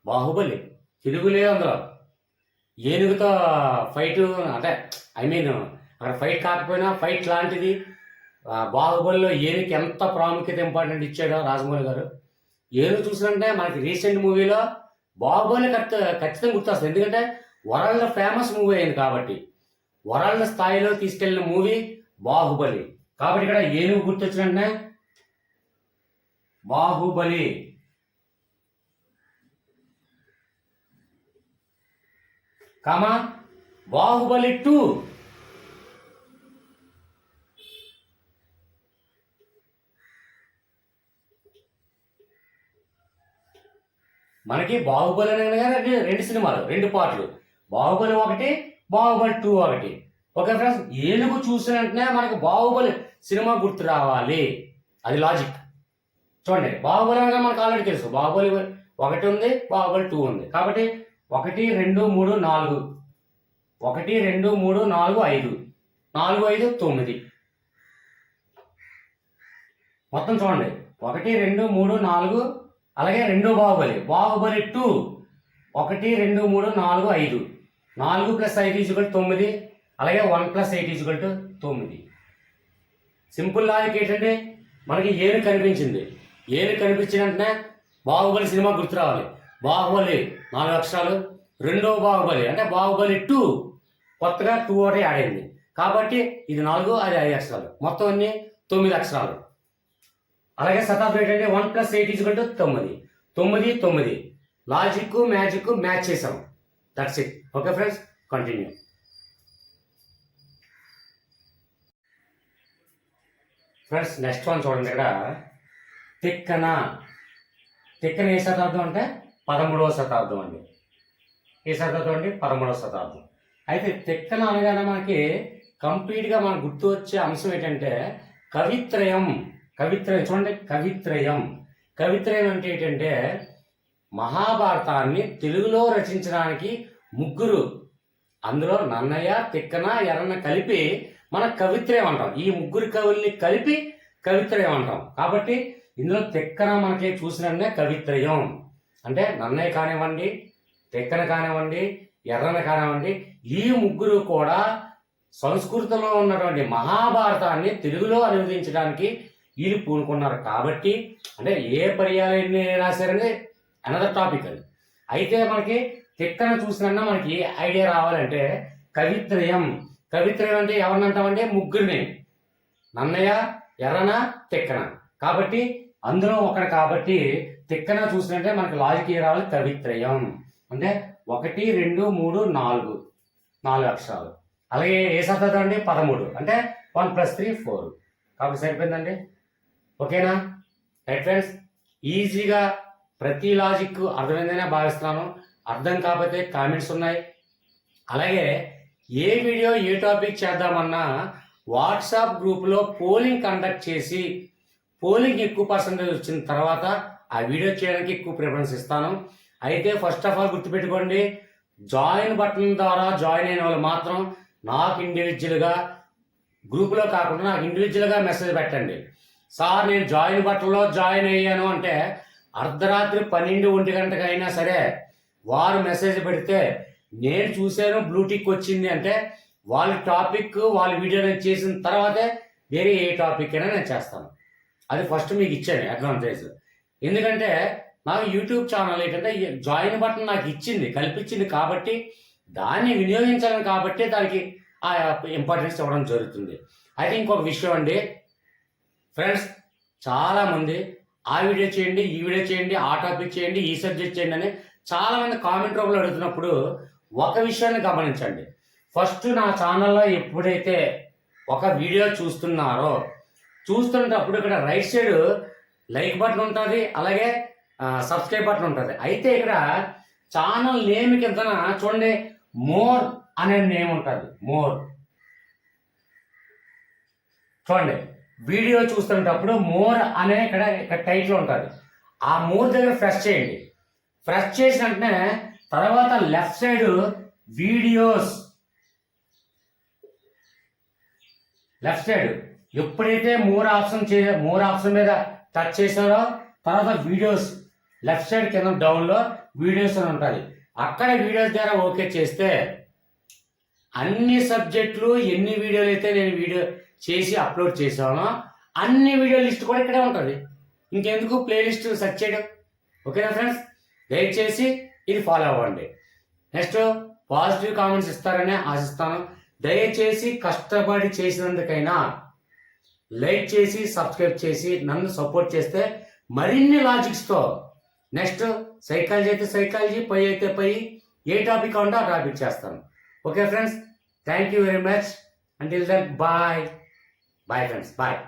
బాహుబలి. తిరుగులేదు అందులో. ఏనుగుతో ఫైట్, అంటే అక్కడ ఫైట్ కాకపోయినా ఫైట్ లాంటిది. బాహుబలిలో ఏనుగుకి ఎంత ప్రాముఖ్యత ఇంపార్టెంట్ ఇచ్చాడో రాజమౌళి గారు. ఏనుగు చూసినంటే మనకి రీసెంట్ మూవీలో బాహుబలి ఖచ్చితంగా గుర్తొస్తుంది, ఎందుకంటే వరల్డ్ ఫేమస్ మూవీ అయింది. కాబట్టి వరల్డ్ స్థాయిలో తీసుకెళ్లిన మూవీ బాహుబలి. కాబట్టి ఇక్కడ ఏనుగు గుర్తొచ్చినంటే బాహుబలి. బాహుబలి 2. మనకి బాహుబలి అనగానే 2 సినిమాలు, 2 పార్ట్లు. బాహుబలి 1, బాహుబలి 2 1. ఓకే ఫ్రెండ్స్, ఏనుగు చూసిన వెంటనే మనకి బాహుబలి సినిమా గుర్తు రావాలి, అది లాజిక్. చూడండి, బాహుబలి అనగా మనకు ఆల్రెడీ తెలుసు, బాహుబలి 1 ఉంది, బాహుబలి 2 ఉంది. కాబట్టి 1 2 3 4, 1 2 3 4 5, 4 5 9 మొత్తం చూడండి. 1 2 3 4 అలాగే రెండో బాహుబలి బాహుబలి 2 1 2 3 4 5 4 + 5 = 9 అలాగే 1 + 8 = 9. సింపుల్ లాజిక్ ఏంటంటే మనకి ఏను కనిపించింది, ఏను కనిపించిన వెంటనే బాహుబలి సినిమా గుర్తు రావాలి. బాహుబలి 4 అక్షరాలు, రెండో బాహుబలి అంటే బాహుబలి 2 కొత్తగా 2 ఒకటి యాడ్ అయింది కాబట్టి ఇది 4 అది 5 అక్షరాలు, మొత్తం అన్ని 9 అక్షరాలు. అలాగే శతాబ్దం ఏంటంటే 1 + 8 = 9. 9 9 లాజిక్ మ్యాజిక్ మ్యాచ్ చేసాం. That's it. Okay friends, continue. Friends next one చూడండి. ఇక్కడ తిక్కన. తిక్కన ఏ శతాబ్దం అంటే 13వ శతాబ్దం అండి. ఏ శతాబ్దం అండి? 13వ శతాబ్దం. అయితే తిక్కన అనగానే మనకి కంప్లీట్గా మనకు గుర్తు వచ్చే అంశం ఏంటంటే కవిత్రయం. కవిత్రయం చూడండి, కవిత్రయం. కవిత్రయం అంటే ఏంటంటే మహాభారతాన్ని తెలుగులో రచించడానికి ముగ్గురు, అందులో నన్నయ్య, తిక్కన, ఎర్రన్న కలిపి మన కవిత్రయం అంటాం. ఈ ముగ్గురు కవుల్ని కలిపి కవిత్రయం అంటాం. కాబట్టి ఇందులో తిక్కన మనకి చూసిననే కవిత్రయం అంటే నన్నయ్య కానివ్వండి, తిక్కన కానివ్వండి, ఎర్రన్న కానివ్వండి, ఈ ముగ్గురు కూడా సంస్కృతంలో ఉన్నటువంటి మహాభారతాన్ని తెలుగులో అనువదించడానికి వీళ్ళు పూనుకున్నారు. కాబట్టి అంటే ఏ పర్యాయాన్ని రాశారని అనదర్ టాపిక్ అది. అయితే మనకి తిక్కన చూసినా మనకి ఐడియా రావాలంటే కవిత్రయం. కవిత్రయం అంటే ఎవరిని అంటామంటే ముగ్గురిని, నన్నయ్య, ఎర్రన, తిక్కన. కాబట్టి అందులో ఒకటి కాబట్టి తిక్కన చూసినట్టే మనకి లాజిక్ ఏ రావాలి? కవిత్రయం అంటే 1 2 3 4 4 అక్షరాలు. అలాగే ఏ శతాబ్దం అండి? 13 అంటే 1 + 3 4. కాబట్టి సరిపోయిందండి. ఓకేనా? రైట్ ఫ్రెండ్స్, ఈజీగా ప్రతి లాజిక్ అర్థమైందనే భావిస్తున్నాను. అర్థం కాకపోతే కామెంట్స్ ఉన్నాయి. అలాగే ఏ వీడియో ఏ టాపిక్ చేద్దామన్నా వాట్సాప్ గ్రూప్లో పోలింగ్ కండక్ట్ చేసి పోలింగ్ ఎక్కువ పర్సెంటేజ్ వచ్చిన తర్వాత ఆ వీడియో చేయడానికి ఎక్కువ ప్రిఫరెన్స్ ఇస్తాను. అయితే ఫస్ట్ ఆఫ్ ఆల్ గుర్తుపెట్టుకోండి, జాయిన్ బటన్ ద్వారా జాయిన్ అయిన వాళ్ళు మాత్రం నాకు ఇండివిజువల్గా గ్రూపులో కాకుండా నాకు ఇండివిజువల్గా మెసేజ్ పెట్టండి. సార్ నేను జాయిన్ బటన్లో జాయిన్ అయ్యాను అంటే అర్ధరాత్రి 12 1 గంటకు అయినా సరే వారు మెసేజ్ పెడితే నేను చూశాను బ్లూటిక్ వచ్చింది అంటే వాళ్ళ టాపిక్ వాళ్ళ వీడియో నేను చేసిన తర్వాతే వేరే ఏ టాపిక్ అయినా నేను చేస్తాను. అది ఫస్ట్ మీకు ఇచ్చాను అడ్వాంటేజ్. ఎందుకంటే నాకు యూట్యూబ్ ఛానల్ ఏంటంటే జాయిన్ బటన్ నాకు ఇచ్చింది, కల్పించింది కాబట్టి దాన్ని వినియోగించాలని కాబట్టి దానికి ఆ ఇంపార్టెన్స్ ఇవ్వడం జరుగుతుంది. అయితే ఇంకొక విషయం అండి ఫ్రెండ్స్, చాలామంది ఆ వీడియో చేయండి, ఈ వీడియో చేయండి, ఆ టాపిక్ చేయండి, ఈ సబ్జెక్ట్ చేయండి అని చాలామంది కామెంట్ రూపంలో అడుగుతున్నప్పుడు ఒక విషయాన్ని గమనించండి. ఫస్ట్ నా ఛానల్లో ఎప్పుడైతే ఒక వీడియో చూస్తున్నప్పుడు ఇక్కడ రైట్ సైడ్ లైక్ బటన్ ఉంటుంది, అలాగే సబ్స్క్రైబ్ బటన్ ఉంటుంది. అయితే ఇక్కడ ఛానల్ నేమ్ కింద చూడండి మోర్ అనే నేమ్ ఉంటుంది. మోర్ చూడండి, వీడియో చూస్తున్నప్పుడు మోర్ అనే ఇక్కడ టైటిల్ ఉంటుంది. ఆ మోర్ దగ్గర ప్రెస్ చేయండి. ప్రెస్ చేసిన వెంటనే తర్వాత left side videos, left side ఎప్పుడైతే మోర్ ఆప్షన్ మీద టచ్ చేశారో తర్వాత వీడియోస్ లెఫ్ట్ సైడ్ కింద డౌన్లో వీడియోస్ అని ఉంటుంది. అక్కడ వీడియోస్ ద్వారా ఓకే చేస్తే అన్ని సబ్జెక్టులు ఎన్ని వీడియోలు అయితే నేను వీడియో చేసి అప్లోడ్ చేసానో అన్ని వీడియో లిస్ట్ కూడా ఇక్కడే ఉంటుంది. ఇంకెందుకు ప్లేలిస్ట్ సెర్చ్ చేయడం. ఓకేనా ఫ్రెండ్స్, దయచేసి ఇది ఫాలో అవ్వండి. నెక్స్ట్ పాజిటివ్ కామెంట్స్ ఇస్తారని ఆశిస్తాను. దయచేసి కష్టపడి చేసినందుకైనా లైక్ చేసి సబ్స్క్రైబ్ చేసి నన్ను సపోర్ట్ చేస్తే మరిన్ని లాజిక్స్తో నెక్స్ట్ సైకాలజీ అయితే సైకాలజీ, పై అయితే పై, ఏ టాపిక్ కావాలంటే ఆ టాపిక్ చేస్తాను. Okay friends, thank you very much. Until then bye. Bye friends, bye.